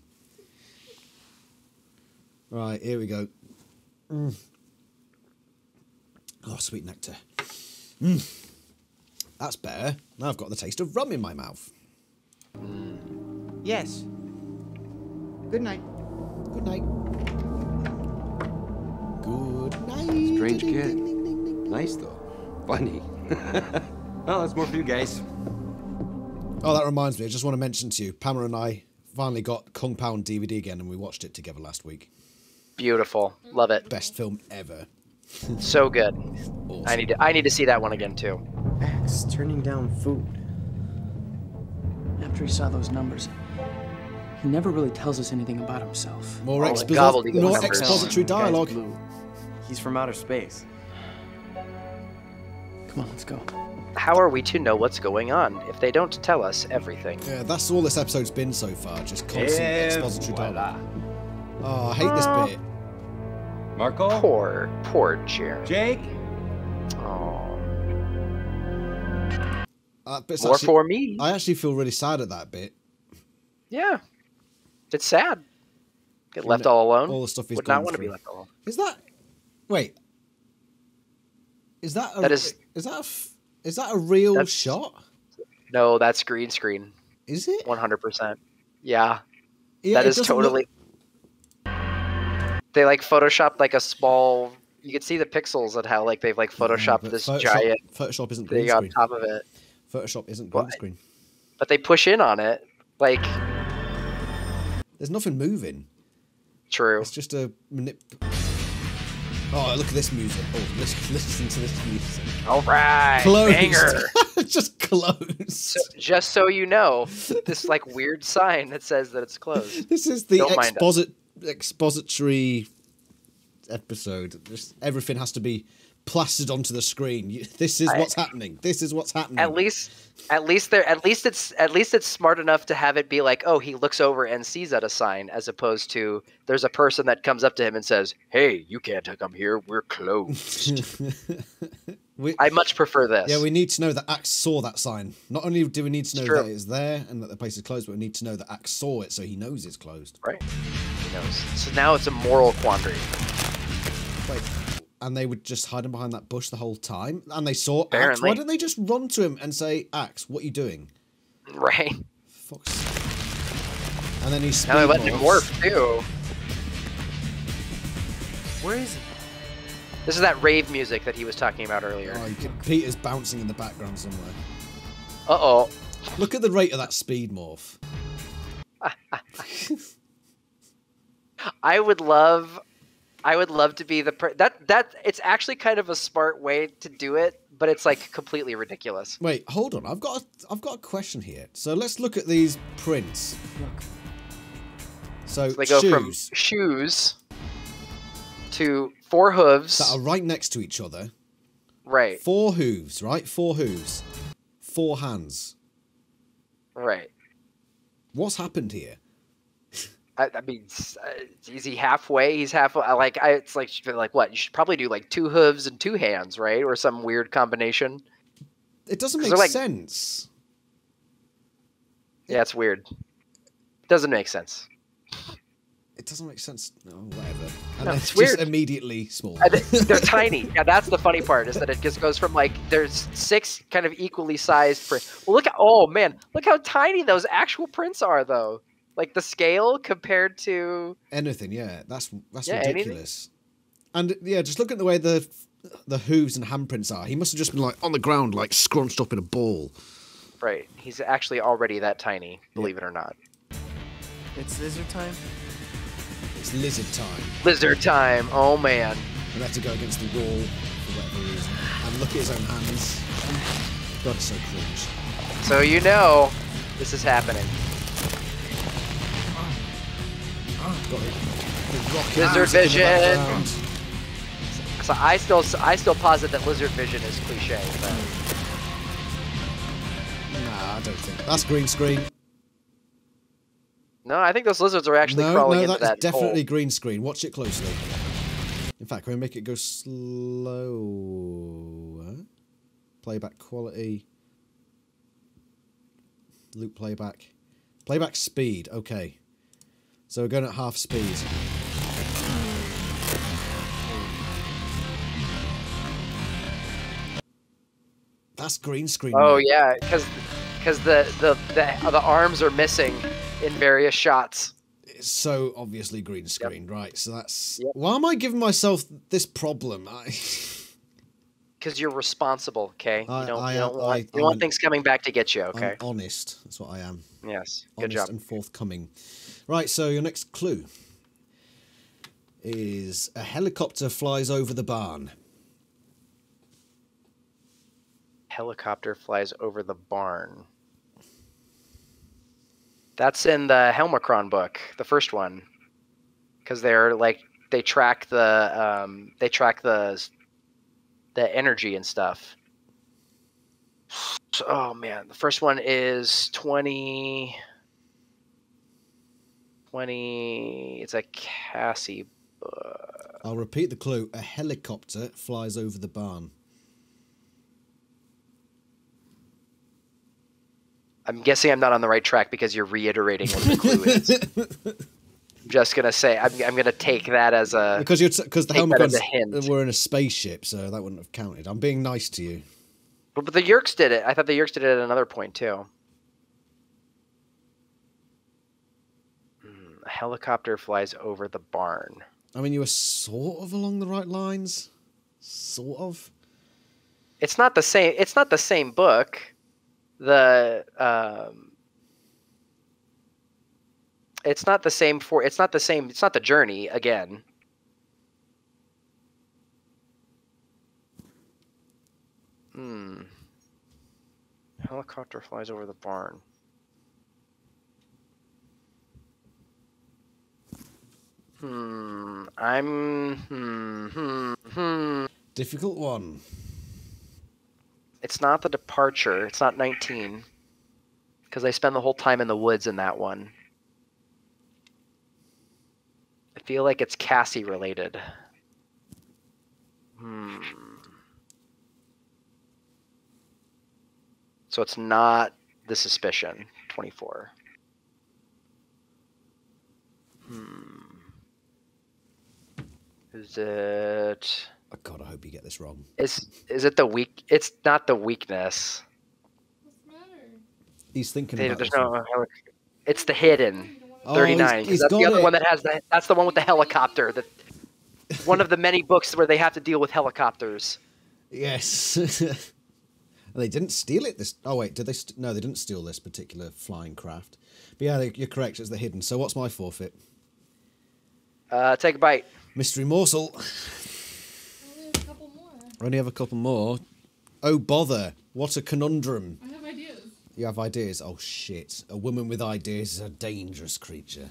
Right, here we go. Oh, sweet nectar. That's better. Now I've got the taste of rum in my mouth. Yes. Good night. Good night. Good night. Strange Ding, kid. ding, ding, ding, ding. Nice, though. Funny. Well, that's more for you guys. Oh, that reminds me. I just want to mention to you, Pamela and I finally got Kung Pao on DVD again and we watched it together last week. Beautiful. Love it. Best film ever. So good. Awesome. I need to see that one again too. X turning down food. After he saw those numbers, he never really tells us anything about himself. More, Oh, gobbledygook numbers. expository Guy's dialogue. blue. He's from outer space. Come on, let's go. How are we to know what's going on if they don't tell us everything? Yeah, that's all this episode's been so far. Just constant expository dialogue. Oh, I hate this bit. Marco? Poor Jeremy. Jake? Oh, Bit's more actually- for me. I actually feel really sad at that bit. Yeah, it's sad. Get left all alone. All the stuff he's Would gone not want to be through. left alone. Is that? Wait. Is that a? That is- Is that a real That's- shot? No, that's green screen. Is it? 100%. Yeah, Yeah, that it is doesn't look- totally. They like photoshopped like a small. You can see the pixels and how like they've like photoshopped but this Photoshop, giant Photoshop isn't green thing on screen. top of it. Photoshop isn't green What? screen. But they push in on it. Like, There's nothing moving. true. It's just a manip. Oh, look at this music. Oh, listen to this music. All right, Closed. banger. Just closed. So, just so you know, this like weird sign that says that it's closed. This is the Don't mind us. expository episode. Just everything has to be plastered onto the screen. This is what's happening. This is what's happening. At least it's smart enough to have it be like, oh, he looks over and sees at a sign, as opposed to there's a person that comes up to him and says, "Hey, you can't come here. We're closed." I much prefer this. Yeah, we need to know that Axe saw that sign. Not only do we need to know True. that it's there and that the place is closed, but we need to know that Axe saw it so he knows it's closed. Right. He knows. So now it's a moral quandary. Wait, and they were just hiding behind that bush the whole time? And they saw Axe? Apparently. Why didn't they just run to him and say, Axe, what are you doing? Right. Fuck's sake. And then he speed Now they're letting him morphs. work too. Where is he? This is that rave music that he was talking about earlier. Oh, Peter's bouncing in the background somewhere. Uh-oh. Look at the rate of that speed morph. I would love to be the that it's actually kind of a smart way to do it, but it's like completely ridiculous. Wait, hold on. I've got a question here. So let's look at these prints. Look, So, So they go from shoes shoes to four hooves. that are right next to each other. Right. 4 hooves, right? 4 hooves. 4 hands. Right. What's happened here? I mean, is he halfway? He's halfway. It's like what? You should probably do like 2 hooves and 2 hands, right? Or some weird combination. It doesn't 'Cause make they're like- sense. Yeah, it's weird. Doesn't make sense. It doesn't make sense. No, whatever. And No, then it's just weird. immediately small. And they're tiny. Yeah, that's the funny part, is that it just goes from like there's 6 kind of equally sized prints. Well, look how tiny those actual prints are, though. Like the scale compared to Anything, yeah. That's Yeah, anything. ridiculous. And yeah, just look at the way the hooves and handprints are. He must have just been like on the ground, like scrunched up in a ball. right. He's actually already that tiny, believe it or not. It's lizard time? It's lizard time. Lizard time. Oh man. And had to go against the wall for whatever reason. And look at his own hands. God, it's so cringe. So you know this is happening. Got the rock Lizard hands in the vision. background. So I still posit that lizard vision is cliche, but Nah, I don't think. That's green screen. no, I think those lizards are actually No, crawling no, into that that is definitely hole. green screen. Watch it closely. In fact, can we make it go slower? Playback quality. Loop playback. Playback speed. Okay. So we're going at half speed. That's green screen. Oh mate. yeah, because the arms are missing in various shots. It's so obviously green screen, right? So that's... Yep. Why am I giving myself this problem? Because you're responsible, okay? You I don't am- want, I- you want things coming back to get you, okay? I'm honest. That's what I am. Yes, good Honest job. and forthcoming. Right, so your next clue is a helicopter flies over the barn. Helicopter flies over the barn. That's in the Helmicron book, the first one, because they're like they track the energy and stuff. So, oh man, the first one is 20. It's a Cassie book. I'll repeat the clue. A helicopter flies over the barn. I'm guessing I'm not on the right track because you're reiterating what the clue is. I'm just gonna say I'm gonna take that as a Because the take that as a Helmicrons hint. were in a spaceship, so that wouldn't have counted. I'm being nice to you. But the Yerks did it. I thought the Yerks did it at another point too. A helicopter flies over the barn. I mean, you were sort of along the right lines. Sort of. It's not the same. It's not the same book. It's not the same for. It's not the same. It's not the journey again. Helicopter flies over the barn. Difficult one. It's not the departure. It's not 19. Because they spend the whole time in the woods in that one. I feel like it's Cassie related. So it's not the suspicion. 24. Is it? Oh God, I hope you get this wrong. Is it the weak? It's not the weakness. What's the matter? He's thinking There's about this no. one. It's the hidden. Oh, 39. 'Cause he's that's the got other it. one that has the. That's the one with the helicopter. That one of the many books where they have to deal with helicopters. Yes. And they didn't steal it. Oh wait, did they? No, they didn't steal this particular flying craft. But yeah, you're correct. It's the hidden. So what's my forfeit? Take a bite. Mystery morsel. Only a couple more. Only have a couple more. Oh bother! What a conundrum. I have ideas. You have ideas? Oh shit! A woman with ideas is a dangerous creature.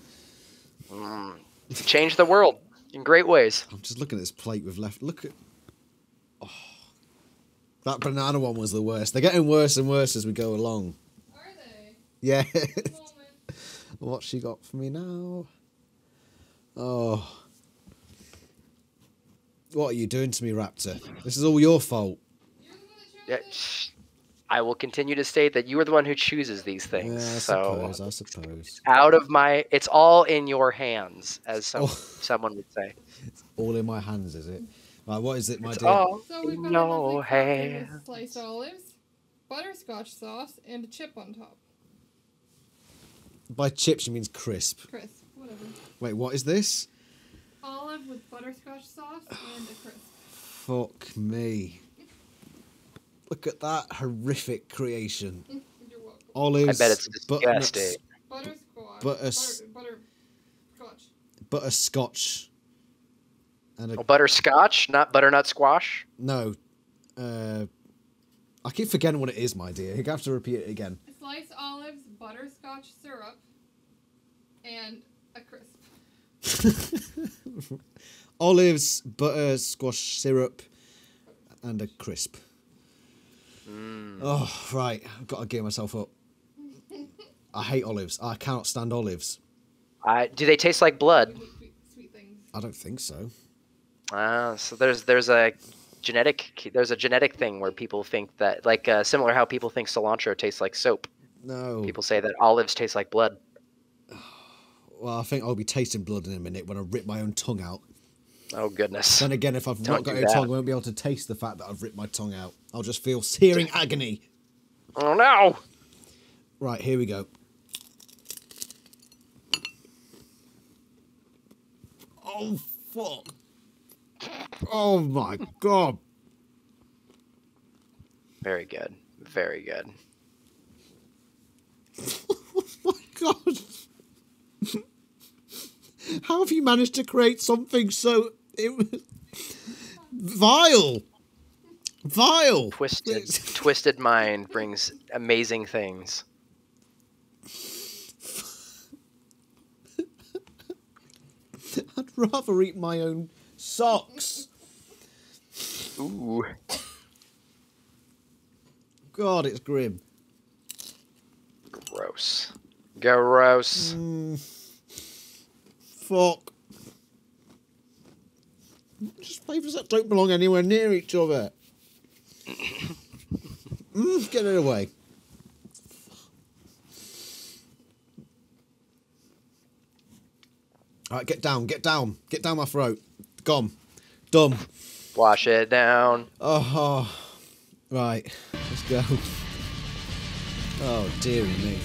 Change the world in great ways. I'm just looking at this plate we've left. Look at. Oh, that banana one was the worst. They're getting worse and worse as we go along. Are they? Yeah. Moment. What's she got for me now? Oh. What are you doing to me, Raptor? This is all your fault. You're the one that chose Yeah, it. I will continue to state that you are the one who chooses these Yeah, things. I So suppose. out of my, it's all in your hands, as someone would say. It's all in my hands, is it? Right, what is it, my It's dear? all So we've got in a your lovely cocktail hands. with sliced olives, butterscotch sauce, and a chip on top. By chips, she means crisp. Crisp, whatever. Wait, what is this? Olive with butterscotch sauce and a crisp. Fuck me. Look at that horrific creation. You're welcome. Olives, I bet it's butternuts, disgusting. Butterscotch. Butterscotch. butterscotch, and a Oh, butterscotch, not butternut squash. no. I keep forgetting what it is, my dear. You have to repeat it again. Sliced olives, butterscotch syrup, and a crisp. Olives, butter, squash syrup, and a crisp. Oh, right. I've got to gear myself up. I hate olives. I cannot stand olives. Do they taste like blood? Sweet things. I don't think so. So there's a genetic thing where people think that, like, similar how people think cilantro tastes like soap. No. People say that olives taste like blood. Well, I think I'll be tasting blood in a minute when I rip my own tongue out. Oh goodness. Then again, if I've Don't not got do a that. tongue, I won't be able to taste the fact that I've ripped my tongue out. I'll just feel searing agony. Oh no! Right, here we go. Oh, fuck. Oh, my God. Very good. Very good. Oh, my God. How have you managed to create something so vile? Vile. Twisted mind brings amazing things. I'd rather eat my own socks. Ooh. God, it's grim. Gross. Gross. Fuck. Just flavours that don't belong anywhere near each other. Get it away. Alright, get down, get down. Get down my throat. Gone. Done. Wash it down. Oh. Right, let's go. Oh, dearie me.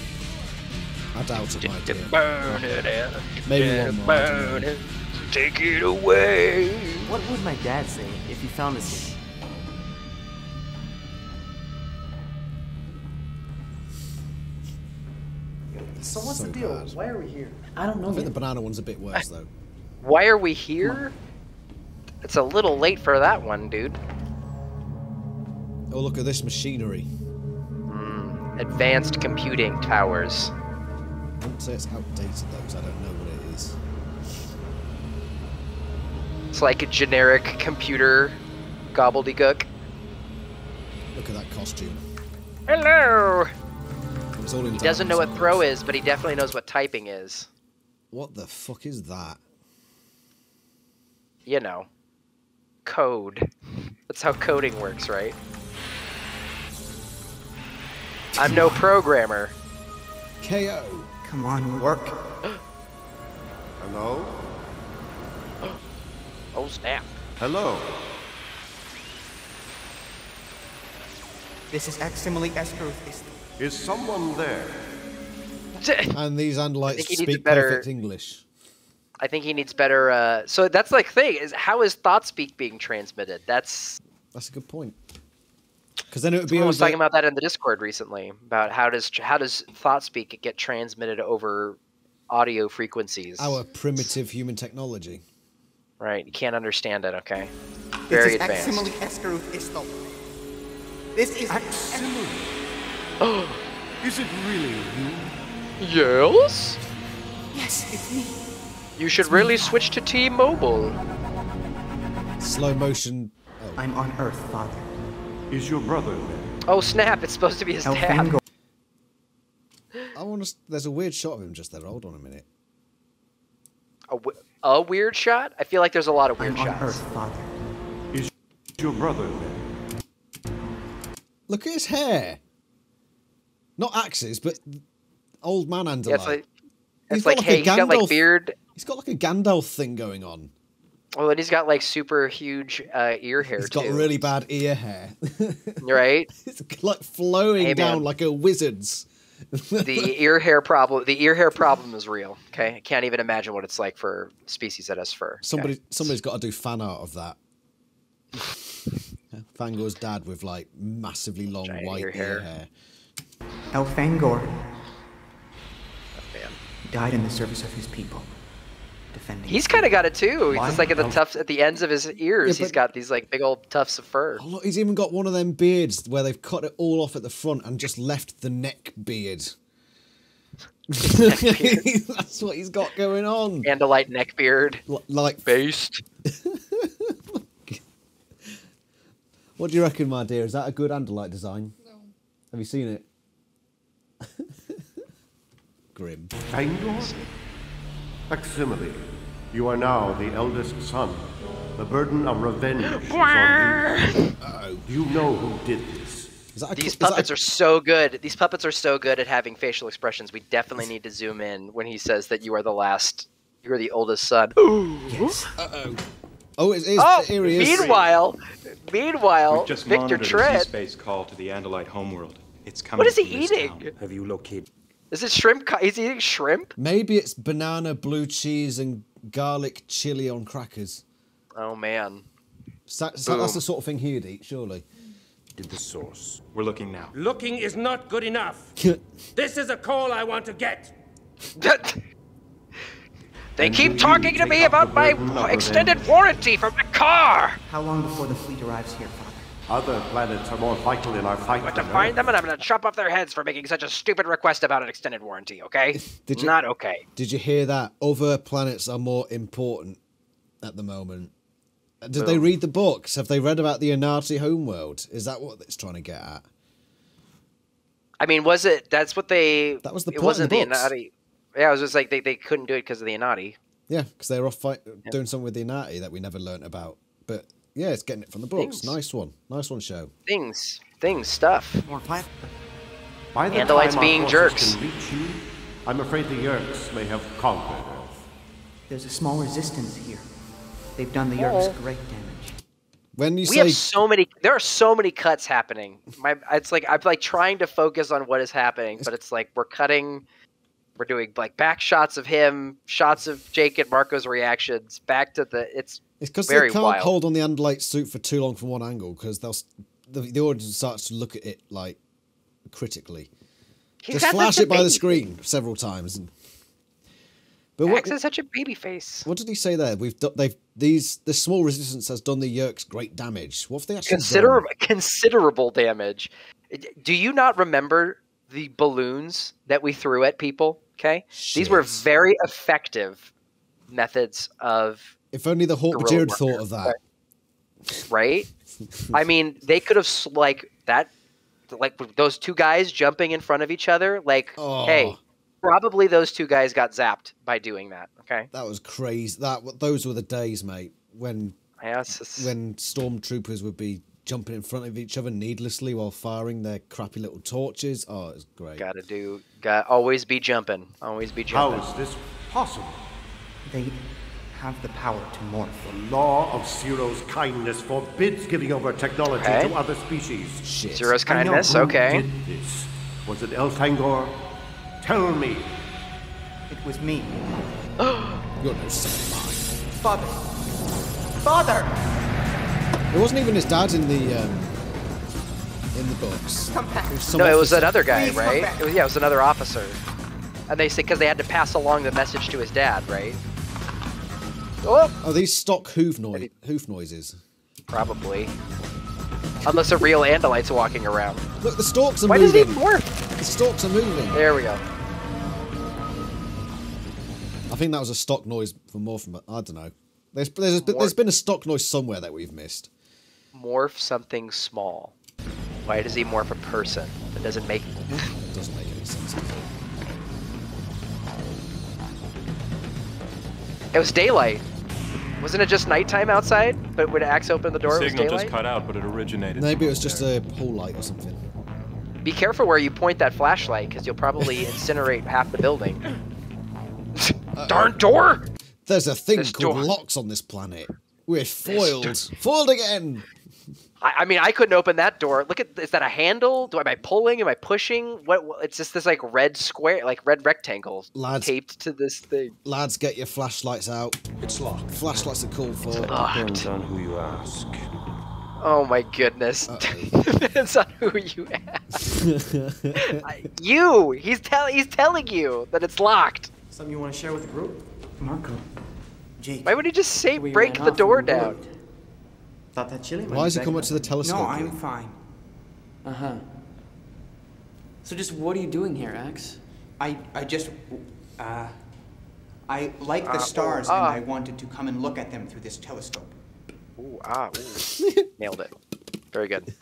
I doubt it, my dear. Burn it out. Maybe one more. Burn it. Take it away. What would my dad say if he found this here? So what's So the deal? bad. Why are we here? I don't know. I think the banana one's a bit worse, though. Why are we here? It's a little late for that one, dude. Oh, look at this machinery. Advanced computing towers. I wouldn't say it's outdated, though, because I don't know what it is. It's like a generic computer gobbledygook. Look at that costume. Hello! It's all in He doesn't know diamonds. what throw is, but he definitely knows what typing is. What the fuck is that? You know. Code. That's how coding works, right? I'm no programmer. KO. Come on, work. Hello? Oh snap. Hello? This is Aximile Escaruth. Is someone there? And these I Andalites think he needs speak better- perfect English. I think he needs better. So that's like the thing is how is thought speak being transmitted? That's That's a good point. Because then it would be someone was over- talking about that in the Discord recently about how does thought speak get transmitted over audio frequencies? our primitive human technology. Right, you can't understand it. Okay, very This is advanced. Aximile Escaruth Isthel. This is Aximile. Is it really you? Yes. Yes, it's me. You should really switch to T-Mobile. Slow motion. Oh, I'm on Earth, Father. Is your brother there? Oh snap! It's supposed to be his dad. Elfangor. I want to. There's a weird shot of him just there. Hold on a minute. A weird shot? I feel like there's a lot of weird I'm on shots. Earth, Father. Is your brother there? Look at his hair. Not Axe's, but old man Andalite. Yeah, it's like He's got hey, a he's got like Gandalf- beard. He's got like a Gandalf thing going on. Oh, and he's got like super huge ear hair He's got too. really bad ear hair. Right? It's like flowing Hey, down man. like a wizard's. The ear hair problem. The ear hair problem is real. Okay, I can't even imagine what it's like for species that has fur. okay? Somebody's got to do fan art of that. Fangor's dad with like massively long Giant white ear ear hair. hair. Elfangor Man. died in the service of his people, defending. He's kind of got it too. He's Why? just like at the tufts at the ends of his ears. Yeah, He's but- got these like big old tufts of fur. Oh, look, he's even got one of them beards where they've cut it all off at the front and just left the neck beard. That's what he's got going on. Andalite neck beard. Like, Based. what do you reckon, my dear? Is that a good Andalite design? No. Have you seen it? Grim. Fangor? Aximile, you are now the eldest son. The burden of revenge is on you. Uh-oh. You know who did this. Is that a, These puppets are so good. These puppets are so good at having facial expressions. We definitely need to zoom in when he says that you are the last. You are the oldest son. Yes. Uh-oh. Oh, it is. Oh, Here he is. meanwhile, We've just Victor monitored a Trent. Z-space call to the Andalite homeworld. It's coming. What is he from this eating? town. Have you located? Is it shrimp? He's eating shrimp? Maybe it's banana, blue cheese, and garlic chili on crackers. Oh man. That's the sort of thing he'd eat, surely. Did the source? We're looking now. Looking is not good enough. This is a call I want to get. They And keep will talking you to take me up about the my burden of extended revenge? warranty from the car. How long before the fleet arrives here, Father? Other planets are more vital in our fight I'm going to than find Earth. them and I'm going to chop off their heads for making such a stupid request about an extended warranty, okay? Did you- Not okay. Did you hear that? Other planets are more important at the moment. Did they read the books? Have they read about the Anati homeworld? Is that what it's trying to get at? I mean, was it? That's what they. That was the It plot in wasn't the the books. Inati. Yeah, it was just like they couldn't do it because of the Inati. Yeah, because they were off doing something with the Anati that we never learnt about. But yeah, it's getting it from the books. Things. Nice one, show. Things, stuff. More pipe. By the Andalites time our being forces jerks. can reach you, I'm afraid the Yerks may have conquered Earth. There's a small resistance here. They've done the Yerks great damage. When you We say have so many. There are so many cuts happening. It's like I'm like trying to focus on what is happening, but it's like we're cutting. We're doing like back shots of him, shots of Jake and Marco's reactions, back to the. It's because very they can't wild. hold on the Andalite suit for too long from one angle, because the audience starts to look at it like critically. He's Just got flash such a it by the baby screen several times. But Axe has such a baby face. what did he say there? The small resistance has done the Yerks great damage. What have they actually Considerable damage. Do you not remember the balloons that we threw at people? Okay, these were Shit. very effective methods of If only the Hawk guerrilla Beard thought warfare, of that. right? I mean, they could have like those two guys jumping in front of each other. Like, Oh. hey, probably those two guys got zapped by doing that. Okay, That was crazy. Those were the days, mate, when yeah, it's just- stormtroopers would be jumping in front of each other needlessly while firing their crappy little torches. Oh, it was great. always be jumping. Always be How jumping. is this possible? They have the power to morph. The law of Zero's kindness forbids giving over technology Okay. to other species. Shit. Zero's I know kindness. who Okay. Did this? Was it Elfangor? Tell me. It was me. You're no son of mine. Father! Father! It wasn't even his dad in the books. Come back. It was some No, it was officer. another guy, Please come right? back. It was another officer. And they say because they had to pass along the message to his dad, right? Oh, Oh, these stock hoof noises. probably. Unless a real Andalite's walking around. Look, the stalks are Why does he moving. morph? The stalks are moving. There we go. I think that was a stock noise for Morphin. I don't know. There's been a stock noise somewhere that we've missed. Morph something small. Why does he morph a person? That doesn't make. It doesn't make any sense to me. It was daylight. Wasn't it just nighttime outside? But when Axe opened the door, it was Signal daylight. just cut out, but it originated. Maybe it was somewhere just a hall light or something. Be careful where you point that flashlight, because you'll probably incinerate half the building. Darn door! There's a thing This called door. locks on this planet. We're foiled. Foiled again. I mean, I couldn't open that door. Look at, is that a handle? Am I pulling? Am I pushing? What? It's just this like red square, like red rectangle Lads. taped to this thing. Lads, get your flashlights out. It's locked. Flashlights are called for. Depends on who you ask. Oh my goodness! Uh-oh. Depends on who you ask. You. He's telling you that it's locked. Something you want to share with the group? Marco. Jake. Why would he just say We break ran the off door and we down? moved. Thought that chilly. Why is he coming up to the telescope? No, I'm here? fine. Uh-huh. So just what are you doing here, Axe? I like the stars and I wanted to come and look at them through this telescope. Ooh, ooh. Nailed it. Very good.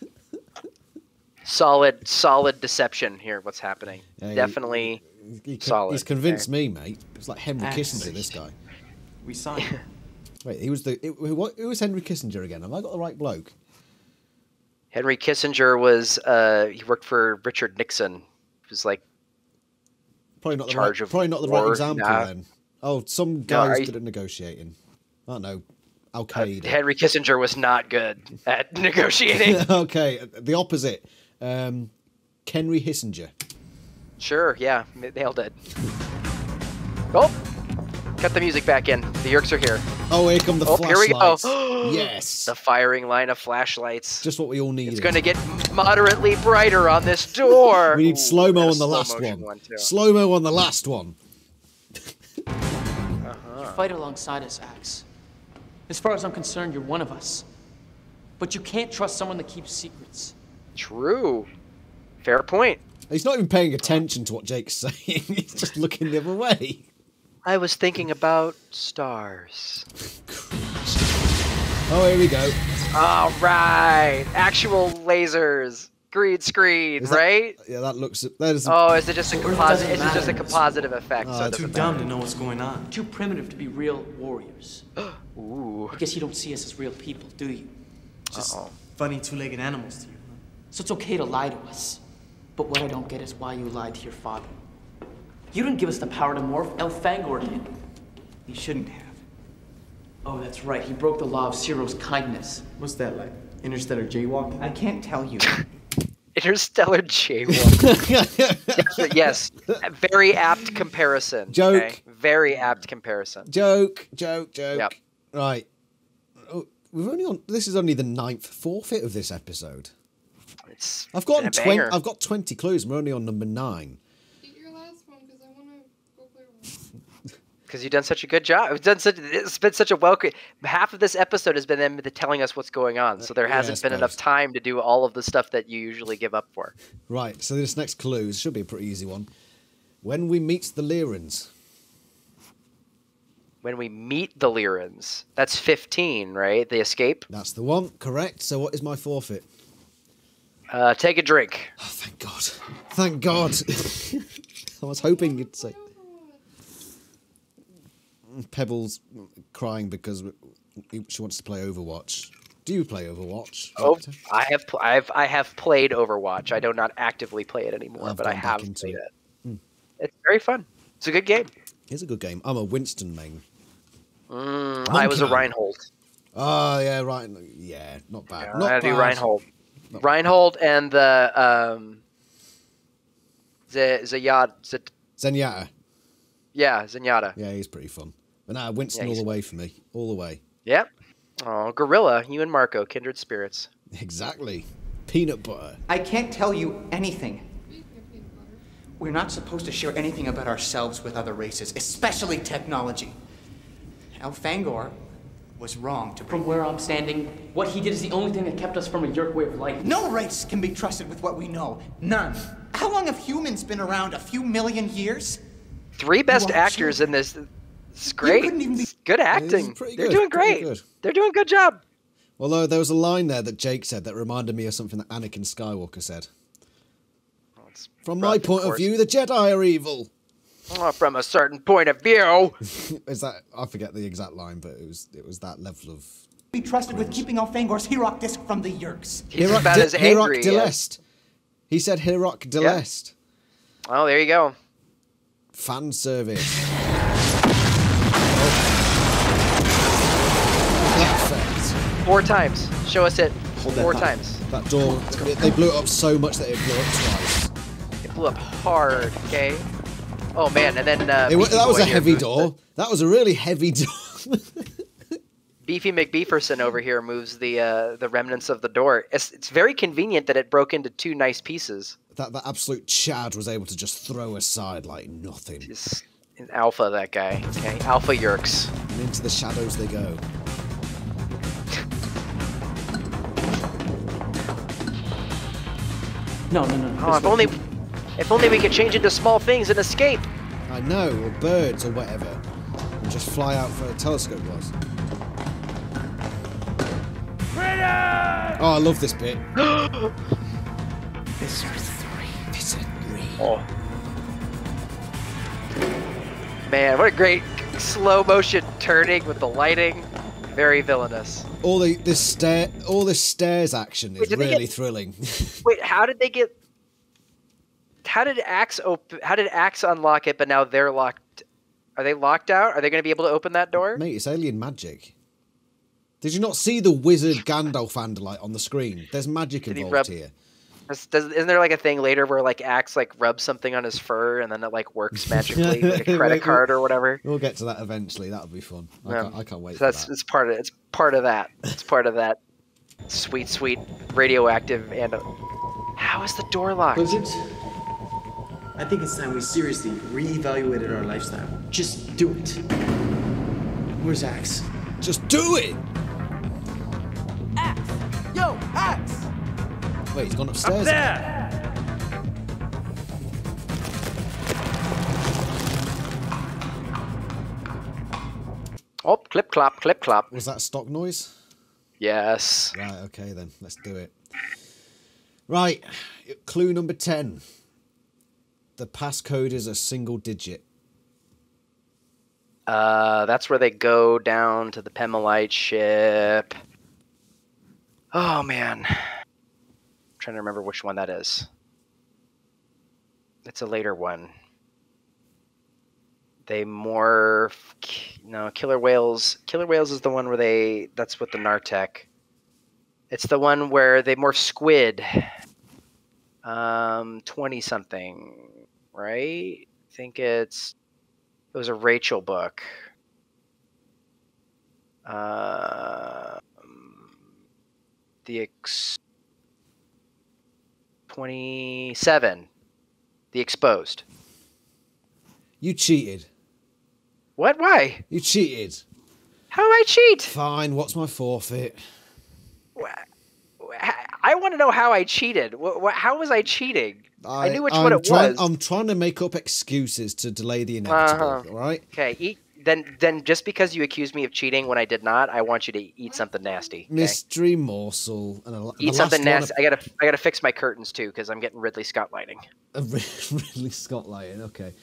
Solid deception here. What's happening? Yeah, Definitely He's solid. convinced me, mate. It's like Henry Axe. Kissinger, this guy. We saw you. Wait, who was Henry Kissinger again? Have I got the right bloke? Henry Kissinger was he worked for Richard Nixon. He was like Probably not the Charge right, of probably not the right war, example nah. then. Oh, some guy who's are you- good at negotiating. I don't know. Al Qaeda. Henry Kissinger was not good at negotiating. Okay, the opposite. Henry Hissinger. Sure, yeah, nailed it. Oh, cut the music back in. The Yerks are here. Oh, here come the Oh, here we go. flashlights. Yes. The firing line of flashlights. Just what we all need. It's going to get moderately brighter on this door. We need Ooh, slow-mo and a on the last slow-motion one. too. Slow-mo on the last one. fight alongside us, Axe. As far as I'm concerned, you're one of us. But you can't trust someone that keeps secrets. True. Fair point. He's not even paying attention to what Jake's saying. He's just looking the other way. I was thinking about stars. Oh, here we go. All right. Actual lasers. Green screen, right? Yeah, that looks... That is is it just a composite? Is it just a compositive effect? So too dumb to know what's going on. Too primitive to be real warriors. Ooh. I guess you don't see us as real people, do you? Just funny two-legged animals to you. So it's okay to lie to us. But what I don't get is why you lied to your father. You didn't give us the power to morph. Elfangor did. You shouldn't have. Oh, that's right. He broke the law of Ciro's kindness. What's that like? Interstellar jaywalking? I can't tell you. Interstellar jaywalking. Yes. Very apt comparison. Joke. Okay? Very apt comparison. Joke. Yep. Right. Oh, this is only the 9th forfeit of this episode. I've got 20 clues. We're only on number 9. Eat your last one because I want to go play one. Because you've done such a good job. It's been such a welcome. Half of this episode has been them telling us what's going on, so there hasn't been enough time to do all of the stuff that you usually give up for. Right. So this next clue should be a pretty easy one. When we meet the Lyrans. When we meet the Lyrans, that's 15, right? The escape. That's the one. Correct. So what is my forfeit? Take a drink. Oh, thank God. Thank God. I was hoping you'd say. Pebbles crying because she wants to play Overwatch. Do you play Overwatch? Oh, I have played Overwatch. I do not actively play it anymore, but I have played it. It's very fun. It's a good game. It's a good game. I'm a Winston main. I was a Reinhold. Oh yeah, right. Yeah, not bad. Yeah, not I bad. do Reinhold. Reinhold and the Zenyatta. Yeah, Zenyatta. Yeah, he's pretty fun. But nah, Winston all the way for me. All the way. Yep. Oh, Gorilla, you and Marco, kindred spirits. Exactly. Peanut butter. I can't tell you anything. We're not supposed to share anything about ourselves with other races, especially technology. Elfangor was wrong to bring... From where I'm standing, what he did is the only thing that kept us from a Yeerk way of life. No race can be trusted with what we know. None. How long have humans been around? A few million years? 3 best actors in this. It's great. It's good acting. They're doing great. They're doing a good job. Although there was a line there that Jake said that reminded me of something that Anakin Skywalker said. From my point of view, the Jedi are evil. Oh, from a certain point of view. Is that? I forget the exact line, but it was that level of. Be trusted with keeping Elfangor's Herok disc from the Yeerks. He's about as angry. Delest. He said Herok Delest. Yeah. Oh, there you go. Fan service. Perfect. 4 times. Show us it 4 times. That door. They blew it up so much that it blew up twice. It blew up hard. Okay. Oh man, and then that was a heavy door. That was a really heavy door. Beefy McBeeferson over here moves the remnants of the door. It's very convenient that it broke into 2 nice pieces. That absolute Chad was able to just throw aside like nothing. Just alpha, that guy. Okay, alpha Yeerks. And into the shadows they go. No. Oh, if only we could change into small things and escape. I know, or birds or whatever. And just fly out where a telescope was. Oh, I love this bit. Oh. Man, what a great slow motion turning with the lighting. Very villainous. All this stairs action is really thrilling. Wait, how did they get? How did Axe unlock it? But now they're locked. Are they locked out? Are they going to be able to open that door? Mate, it's alien magic. Did you not see the wizard Gandalf Andalite on the screen? There's magic involved here. Isn't there like a thing later where like Axe like rubs something on his fur and then it like works magically, like a credit card or whatever? We'll get to that eventually. That'll be fun. I can't wait. So it's part of that. It's part of that sweet radioactive and. How is the door locked? Wizards, I think it's time we seriously reevaluated our lifestyle. Just do it. Where's Axe? Just do it! Axe! Yo, Axe! Wait, he's gone upstairs. Oh, clip clop, clip clop. Was that stock noise? Yes. Right, okay then. Let's do it. Right, clue number 10. The passcode is a single digit. That's where they go down to the Pemelite ship. Oh man, I'm trying to remember which one that is. It's a later one. They morph. No, killer whales. Killer whales is the one where they. That's with the Nartek. It's the one where they morph squid. 20 something, right? I think it was a Rachel book. The 27. The Exposed. You cheated. What? Why? You cheated. How I cheat? Fine, what's my forfeit? I want to know how I cheated. How was I cheating? I knew what it was. I'm trying to make up excuses to delay the inevitable, all right? Okay, then just because you accused me of cheating when I did not, I want you to eat something nasty. Okay? Mystery morsel. And eat something nasty. I gotta fix my curtains too because I'm getting Ridley Scott lighting. Ridley Scott lighting, okay.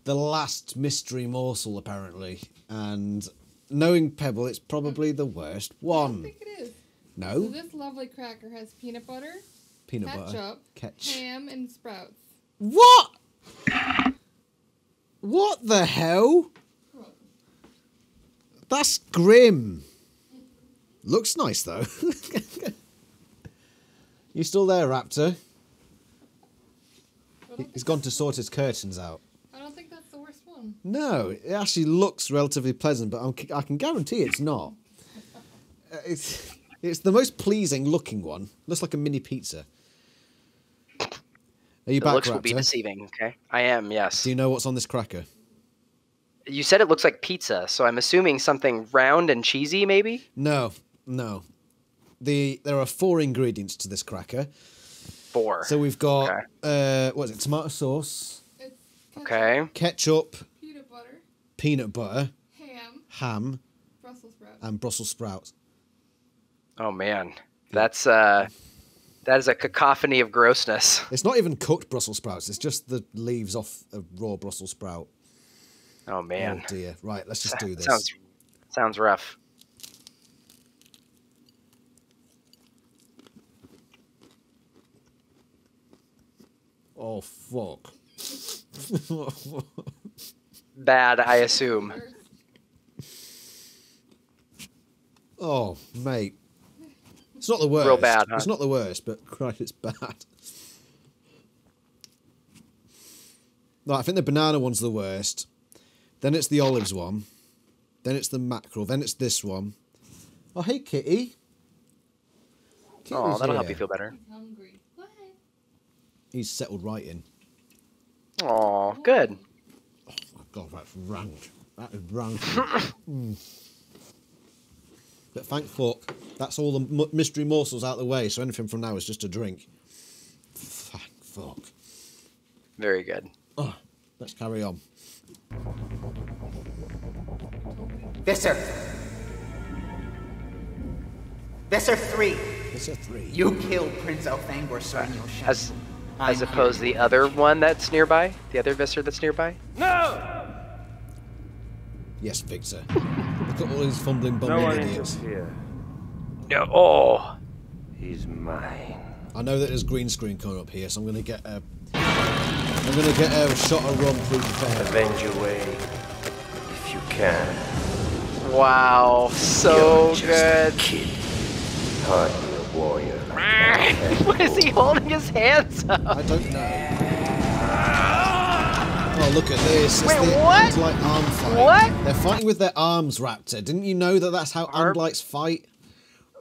The last mystery morsel, apparently. And knowing Pebble, it's probably the worst one. I don't think it is. No? So this lovely cracker has peanut butter, ketchup, ham, and sprouts. What? What the hell? That's grim. Looks nice, though. You still there, Raptor? He's gone to sort his curtains out. I don't think that's the worst one. No, it actually looks relatively pleasant, but I can guarantee it's not. It's the most pleasing looking one. Looks like a mini pizza. Are you back, looks Raptor? will be deceiving, okay? I am, yes. Do you know what's on this cracker? You said it looks like pizza, so I'm assuming something round and cheesy, maybe? No. There are 4 ingredients to this cracker. 4. So we've got, what is it, tomato sauce. Okay. Ketchup. Peanut butter. Ham. Brussels sprouts. And Brussels sprouts. Oh, man. That is a cacophony of grossness. It's not even cooked Brussels sprouts. It's just the leaves off a raw Brussels sprout. Oh, man. Oh, dear. Right, let's just do this. Sounds rough. Oh, fuck. Bad, I assume. Oh, mate. It's not the worst. Real bad, huh? It's not the worst, but Christ, it's bad. No, I think the banana one's the worst. Then it's the olives one. Then it's the mackerel. Then it's this one. Oh, hey, Kitty. Oh, that'll help you feel better. I'm hungry. What? He's settled right in. Oh, good. Oh, my God, that's rank. That is rank. But thank fuck, that's all the mystery morsels out of the way, so anything from now is just a drink. Thank fuck. Very good. Oh, let's carry on. Visser. Visser 3. Visser 3. You killed Prince Elfangor, Sir Neil. As opposed to the other one that's nearby? The other Visser that's nearby? No! Yes, Victor. Look at all these fumbling, bumbling idiots. No. Oh. He's mine. I know that there's green screen coming up here, so I'm gonna get a shot of rum through the fair. Avenge your way if you can. Wow, so You're just good. A kid. Hardly a warrior. What is he holding his hands up? I don't know. Oh, look at this. It's Wait, the what? Andlite arm fight. What? They're fighting with their arms, Raptor. Didn't you know that that's how Andlites fight?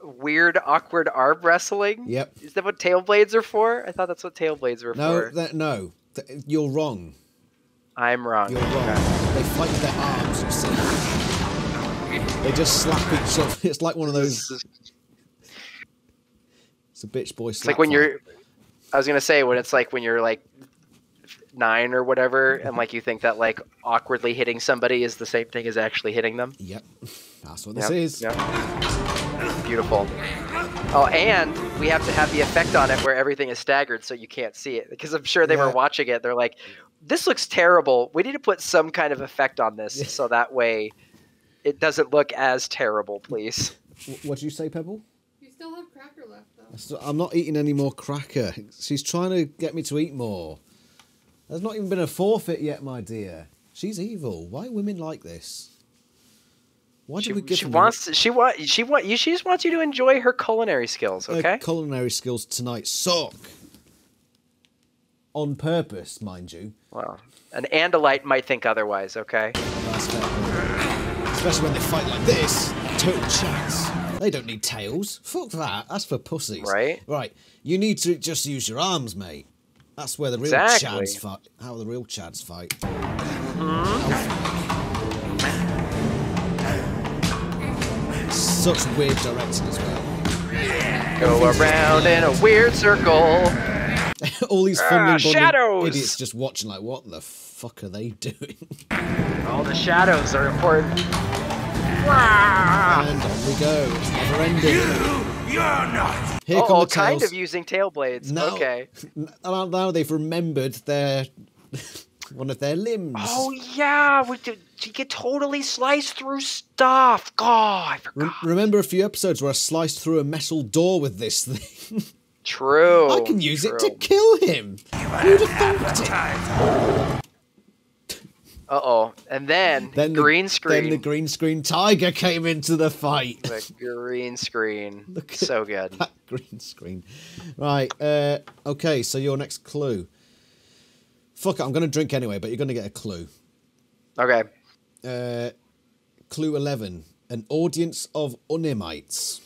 Weird, awkward arm wrestling? Yep. Is that what tail blades are for? I thought that's what tail blades were for. No. You're wrong. I'm wrong. You're wrong. They fight with their arms, you see. They just slap each other. It's like one of those. It's a bitch boy slap. It's like when you're. I was gonna say when it's like when you're like 9 or whatever, and like you think that like awkwardly hitting somebody is the same thing as actually hitting them. Yep, that's what this is. Yep. Beautiful. Oh, and we have to have the effect on it where everything is staggered so you can't see it, because I'm sure they were watching it. They're like, "This looks terrible. We need to put some kind of effect on this so that way it doesn't look as terrible, please." What did you say, Pebble? You still have cracker left, though. I'm not eating any more cracker. She's trying to get me to eat more. There's not even been a forfeit yet, my dear. She's evil. Why are women like this? Why do we give she just wants you to enjoy her culinary skills, okay? Her culinary skills tonight suck. On purpose, mind you. Well, an Andalite might think otherwise, okay? That's fair. Especially when they fight like this. Total chance. They don't need tails. Fuck that. That's for pussies. Right? Right. You need to just use your arms, mate. That's where the real chads fight. How the real chads fight. Such weird directing as well. Go around in a weird circle. All these fumbling shadows. idiots just watching like, what the fuck are they doing? All the shadows are important. And on we go. It's never ending. You're not. Here come the kind tails. of using tail blades. Now, okay. Now they've remembered their one of their limbs. Oh yeah, you could totally slice through stuff. God, I forgot. Remember a few episodes where I sliced through a metal door with this thing? True. I can use it to kill him. Who'd have thought it? Uh-oh. And then green screen. Then the green screen tiger came into the fight. The green screen. So good. That green screen. Right. Okay, so your next clue. Fuck it, I'm going to drink anyway, but you're going to get a clue. Okay. Clue 11. An audience of Unimites.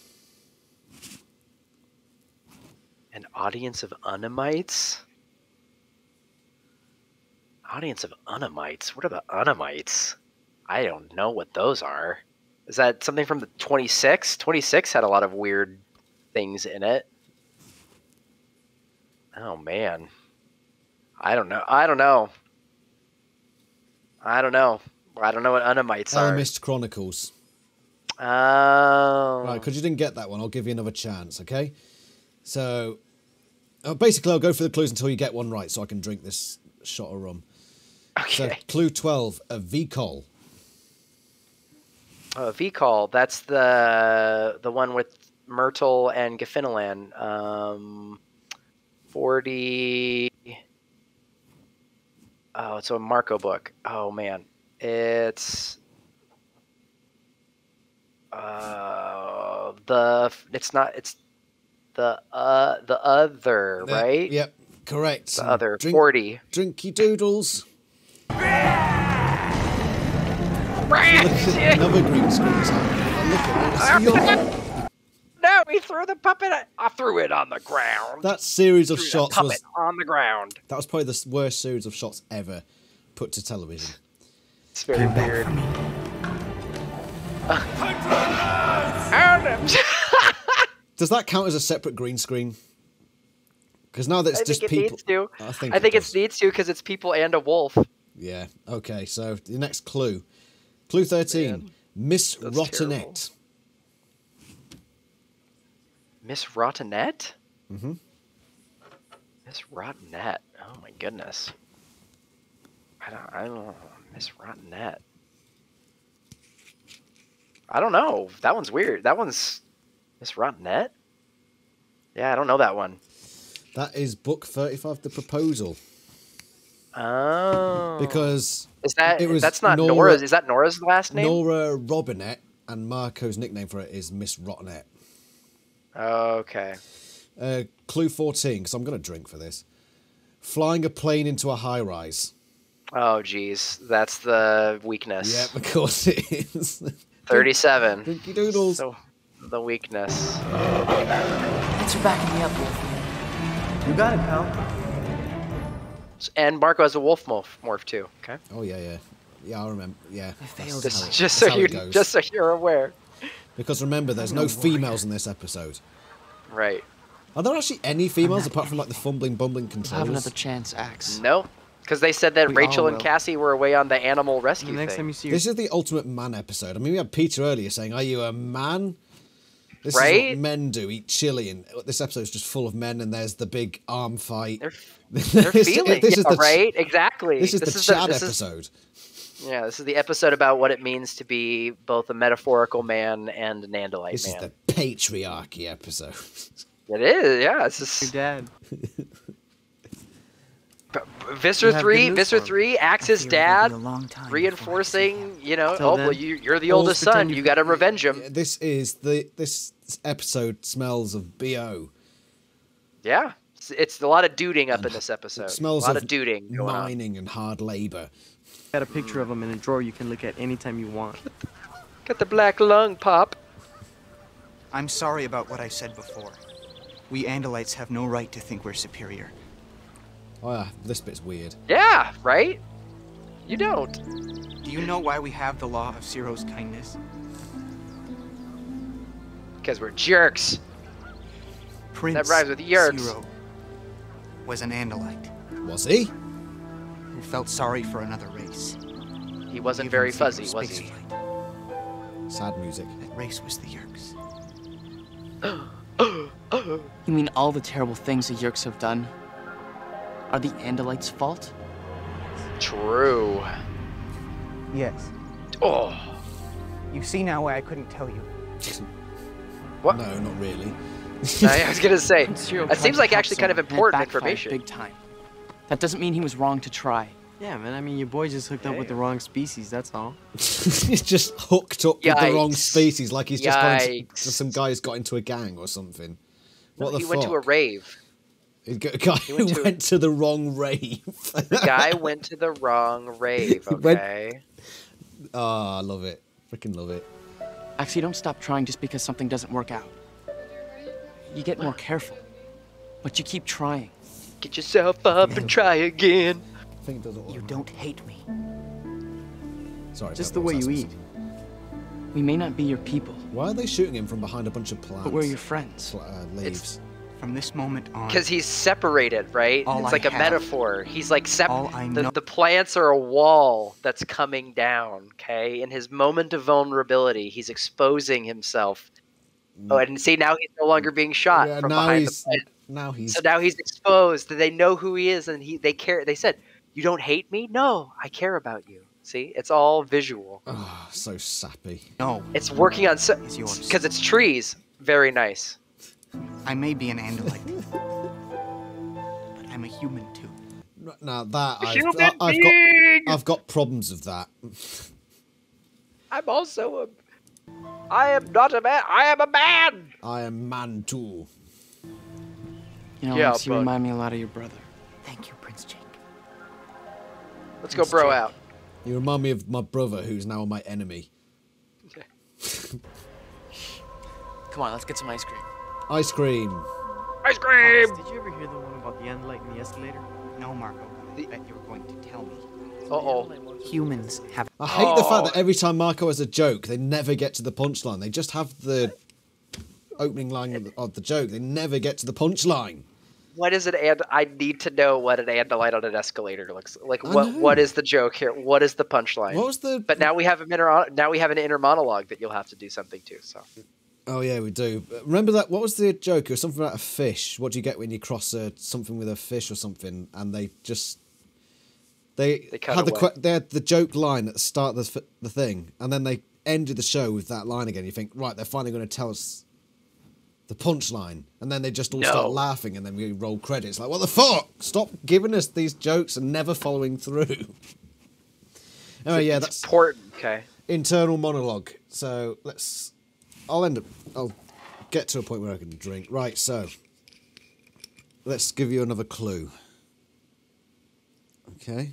An audience of Unimites? Audience of Unimites? What are the Unimites? I don't know what those are. Is that something from the 26? 26 had a lot of weird things in it. Oh, man. I don't know. I don't know what Unimites are. Mist Chronicles. Oh. Right, because you didn't get that one, I'll give you another chance, okay? So, basically, I'll go for the clues until you get one right, so I can drink this shot of rum. Okay. So, clue 12, a VCOL. Oh, VCOL. That's the one with Myrtle and Gaffinilan. 40. Oh, it's a Marco book. Oh man, it's the other, right? Yep, correct. The other 40. Drinky doodles. Another green screen is happening. No, he threw the puppet. I threw it on the ground. That series of shots was on the ground. That was probably the worst series of shots ever put to television. It's very weird. Does that count as a separate green screen? Because now that it's just people. I think it needs to because it's people and a wolf. Yeah. Okay. So the next clue, clue 13, man, Miss Rottenette. Miss Rottenette? Mm-hmm. Miss Rottenette. Oh my goodness. I don't know. Miss Rottenette. I don't know. That one's weird. That one's Miss Rottenette? Yeah, I don't know that one. That is book 35, The Proposal. Oh. Because that's not Nora's. Is that Nora's last name? Nora Robinette, and Marco's nickname for it is Miss Rottenette. Okay. Clue 14, because I'm going to drink for this. Flying a plane into a high-rise. Oh, geez. That's the weakness. Yep, of course it is. 37. Drinky doodles. So, the weakness. Thanks for backing me up, Wolf. You got it, pal. And Marco has a wolf morph too, okay? Oh, yeah, yeah. Yeah, I remember. Yeah. failed. Just so you're aware. Because remember, there's no females in this episode. Right. Are there actually any females apart from like the fumbling, bumbling We'll controllers? have another chance, Axe. No, because they said that We Rachel all and will. Cassie were away on the animal rescue The next time thing. you see This is the ultimate man episode. I mean, we had Peter earlier saying, "Are you a man?" This is Right? what men do: eat chili. And this episode's just full of men, and there's the big arm fight. They're feeling, This is the right? Exactly. This is the Chad episode. Yeah, this is the episode about what it means to be both a metaphorical man and an Andalite This man. is the patriarchy episode. It is, yeah. It's your just dad. Visser You have good 3, news Visser for him. 3, Axe's I fear it'll dad, be a long time reinforcing, you know, Till oh, then, well, you're the always oldest pretend son, you- you gotta revenge him. This episode smells of BO. Yeah. It's a lot of duding up in this episode. It smells a lot of of duding going on. mining and hard labor. Got a picture of him in a drawer you can look at anytime you want. Got the black lung, Pop. I'm sorry about what I said before. We Andalites have no right to think we're superior. Oh yeah, this bit's weird. Yeah, right? You don't. Do you know why we have the law of Zero's kindness? Because we're jerks. Prince rhymes with yerks. Zero was an Andalite Was he? who felt sorry for another race. He wasn't Gave very them fuzzy, secret was he? spaceflight. Sad music. That race was the Yerks. You mean all the terrible things the Yerks have done are the Andalites' fault? True. Yes. Oh. You see now why I couldn't tell you. What? No, not really. I was gonna say, Zero that tried seems to like help actually kind of someone, and it important backfired information. Big time. That doesn't mean he was wrong to try. Yeah, man, I mean, your boy just hooked up with the wrong species, that's all. He's just hooked up with the wrong Yikes. species, like he's just gone into, Yikes. some guy's got into a gang or something. What the He fuck? went to a rave. A guy who went to the wrong rave. The guy went to the wrong rave, He went- okay? Oh, I love it. Freaking love it. Actually, don't stop trying just because something doesn't work out. You get more careful, but you keep trying. Get yourself up and try again. I think it does all You don't hate me. Sorry, Just Pepper, the way what's you that eat. We may not be your people, Why are they shooting him from behind a bunch of plants? but we're your friends. Leaves. From this moment on, Because he's separated, right? All It's I like a have- metaphor. He's like all I know- the plants are a wall that's coming down, okay? In his moment of vulnerability, he's exposing himself. Oh, and see, now he's no longer being shot Yeah, from now behind he's- the plant. Now he's. So now he's exposed. They know who he is, and they care. They said, "You don't hate me? No, I care about you." See, it's all visual. Oh, so sappy. no, It's working on It's yours. because it's trees. Very nice. I may be an Andalite, but I'm a human too. Now that Human I've got problems with that. I'm also I am not a man. I am a man. I am man too. You know, Yeah, Alex, you but- remind me a lot of your brother. Thank you, Prince Jake. Let's go, bro, out. You remind me of my brother, who's now my enemy. Come on, let's get some ice cream. Ice cream. Ice cream. Did you ever hear the one about the Andalite and the escalator? No, Marco. I bet you were going to tell me. Uh-oh. Humans have. I hate the fact that every time Marco has a joke, they never get to the punchline. They just have the opening line of the joke. They never get to the punchline. What is it? And I need to know what an Andalite on an escalator looks like. I What know. what is the joke here? What is the punchline? What was the? But now we have an inner monologue that you'll have to do something to. So Oh yeah, we do. Remember that? What was the joke? It was something about a fish. What do you get when you cross something with a fish or something? And they just they cut had away. they had the joke line at the start of the thing, and then they ended the show with that line again. You think, right, they're finally going to tell us the punchline, and then they just all start laughing, and then we roll credits. Like, what the fuck? Stop giving us these jokes and never following through. Oh yeah, it's that's important. Okay. internal monologue. So I'll get to a point where I can drink. Right, so let's give you another clue. Okay.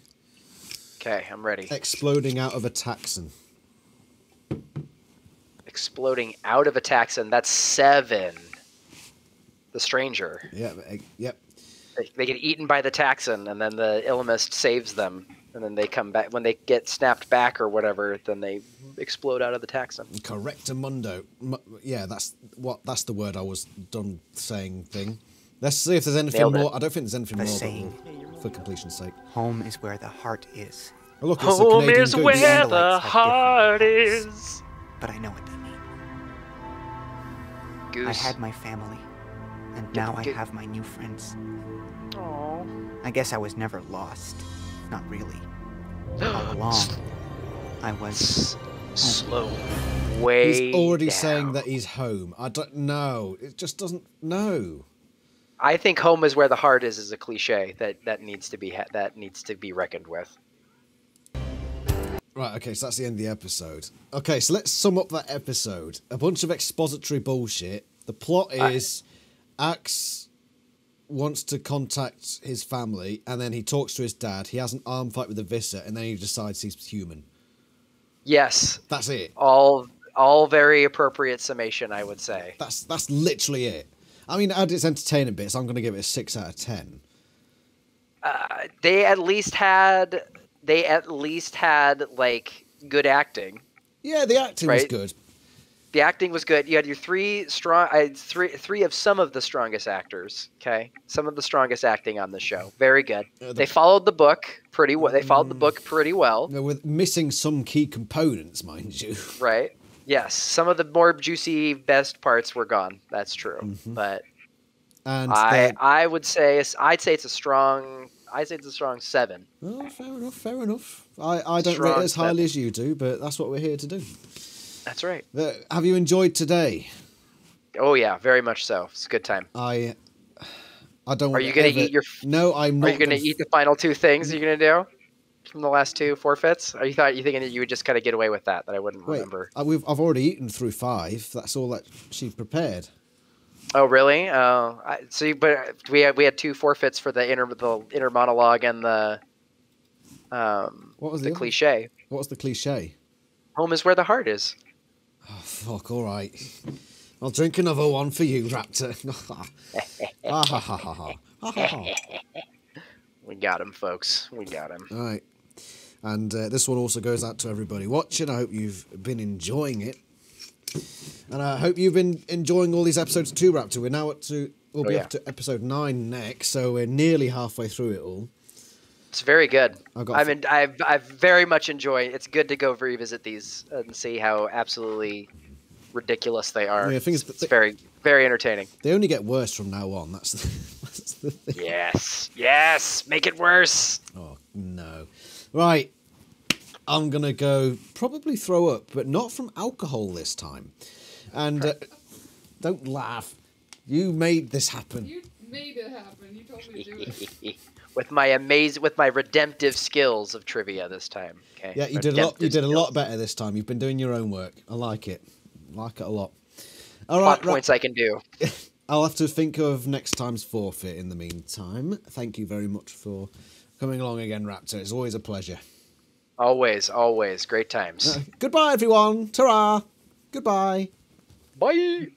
Okay, I'm ready. Exploding out of a taxon. Exploding out of a taxon. That's 7. The stranger. Yeah, yep. They get eaten by the taxon, and then the Illimist saves them And then they come back when they get snapped back or whatever. Then they explode out of the taxon. Correctamundo. Yeah, that's the word I was done saying. Thing. Let's see if there's anything Nailed it. more. I don't think there's anything The more. saying. For completion's sake. Home is where the heart is. Oh, look, it's the Home Canadian is goose. where the Andalites have heart different is. But I know what they mean. Goose. I had my family, and now I have my new friends. Aww. I guess I was never lost. Not really. All along, I was Slow. Way He's already down. saying that he's home. I don't know. It just doesn't. No. I think home is where the heart is a cliche that needs to be reckoned with. Right, okay, so that's the end of the episode. Okay, so let's sum up that episode. A bunch of expository bullshit. The plot is Axe wants to contact his family, and then he talks to his dad. He has an arm fight with the Visser, and then he decides he's human. Yes. That's it. All very appropriate summation, I would say. That's literally it. I mean, add its entertaining bits. I'm going to give it a 6 out of 10. They at least had like good acting. Yeah, the acting was Right? good. The acting was good. You had your three of some of the strongest actors. Okay, some of the strongest acting on the show. Very good. They followed the book pretty well. They followed the book pretty well. With missing some key components, mind you. Right. Yes, some of the more juicy, best parts were gone. That's true. Mm-hmm. But And I would say it's a strong 7. Oh, fair enough. I don't Strong rate it as highly 7. as you do, but that's what we're here to do. That's right. Have you enjoyed today? Oh yeah, very much so. It's a good time. I don't. Are you gonna eat your? No, I'm not. Are you gonna eat the final 2 things you're gonna do from the last 2 forfeits? Are you thinking that you would just kind of get away with that? That I wouldn't remember. I've already eaten through 5. That's all that she prepared. Oh really? But we had 2 forfeits for the inner monologue and the What was the the other? cliche. What was the cliche? Home is where the heart is. Oh, fuck, all right. I'll drink another one for you, Raptor. Ah, ha, ha, ha, ha. Ha, ha, ha. We got him, folks. We got him. All right. And this one also goes out to everybody watching. I hope you've been enjoying it. And I hope you've been enjoying all these episodes too, Raptor. We're now up to up to episode 9 next, so we're nearly halfway through it all. It's very good. I've very much enjoyed. It's good to go revisit these and see how absolutely ridiculous they are. Yeah, it's very, very entertaining. They only get worse from now on. That's the thing. Yes, make it worse. Oh no! Right, I'm gonna go probably throw up, but not from alcohol this time. And don't laugh. You made this happen. You made it happen. You told me to do it. with my redemptive skills of trivia this time. Okay. Yeah, you did a lot better this time. You've been doing your own work. I like it. I like it a lot. All right, points I can do. I'll have to think of next time's forfeit in the meantime. Thank you very much for coming along again, Raptor. It's always a pleasure. Always, always. Great times. Goodbye, everyone. Ta-ra. Goodbye. Bye.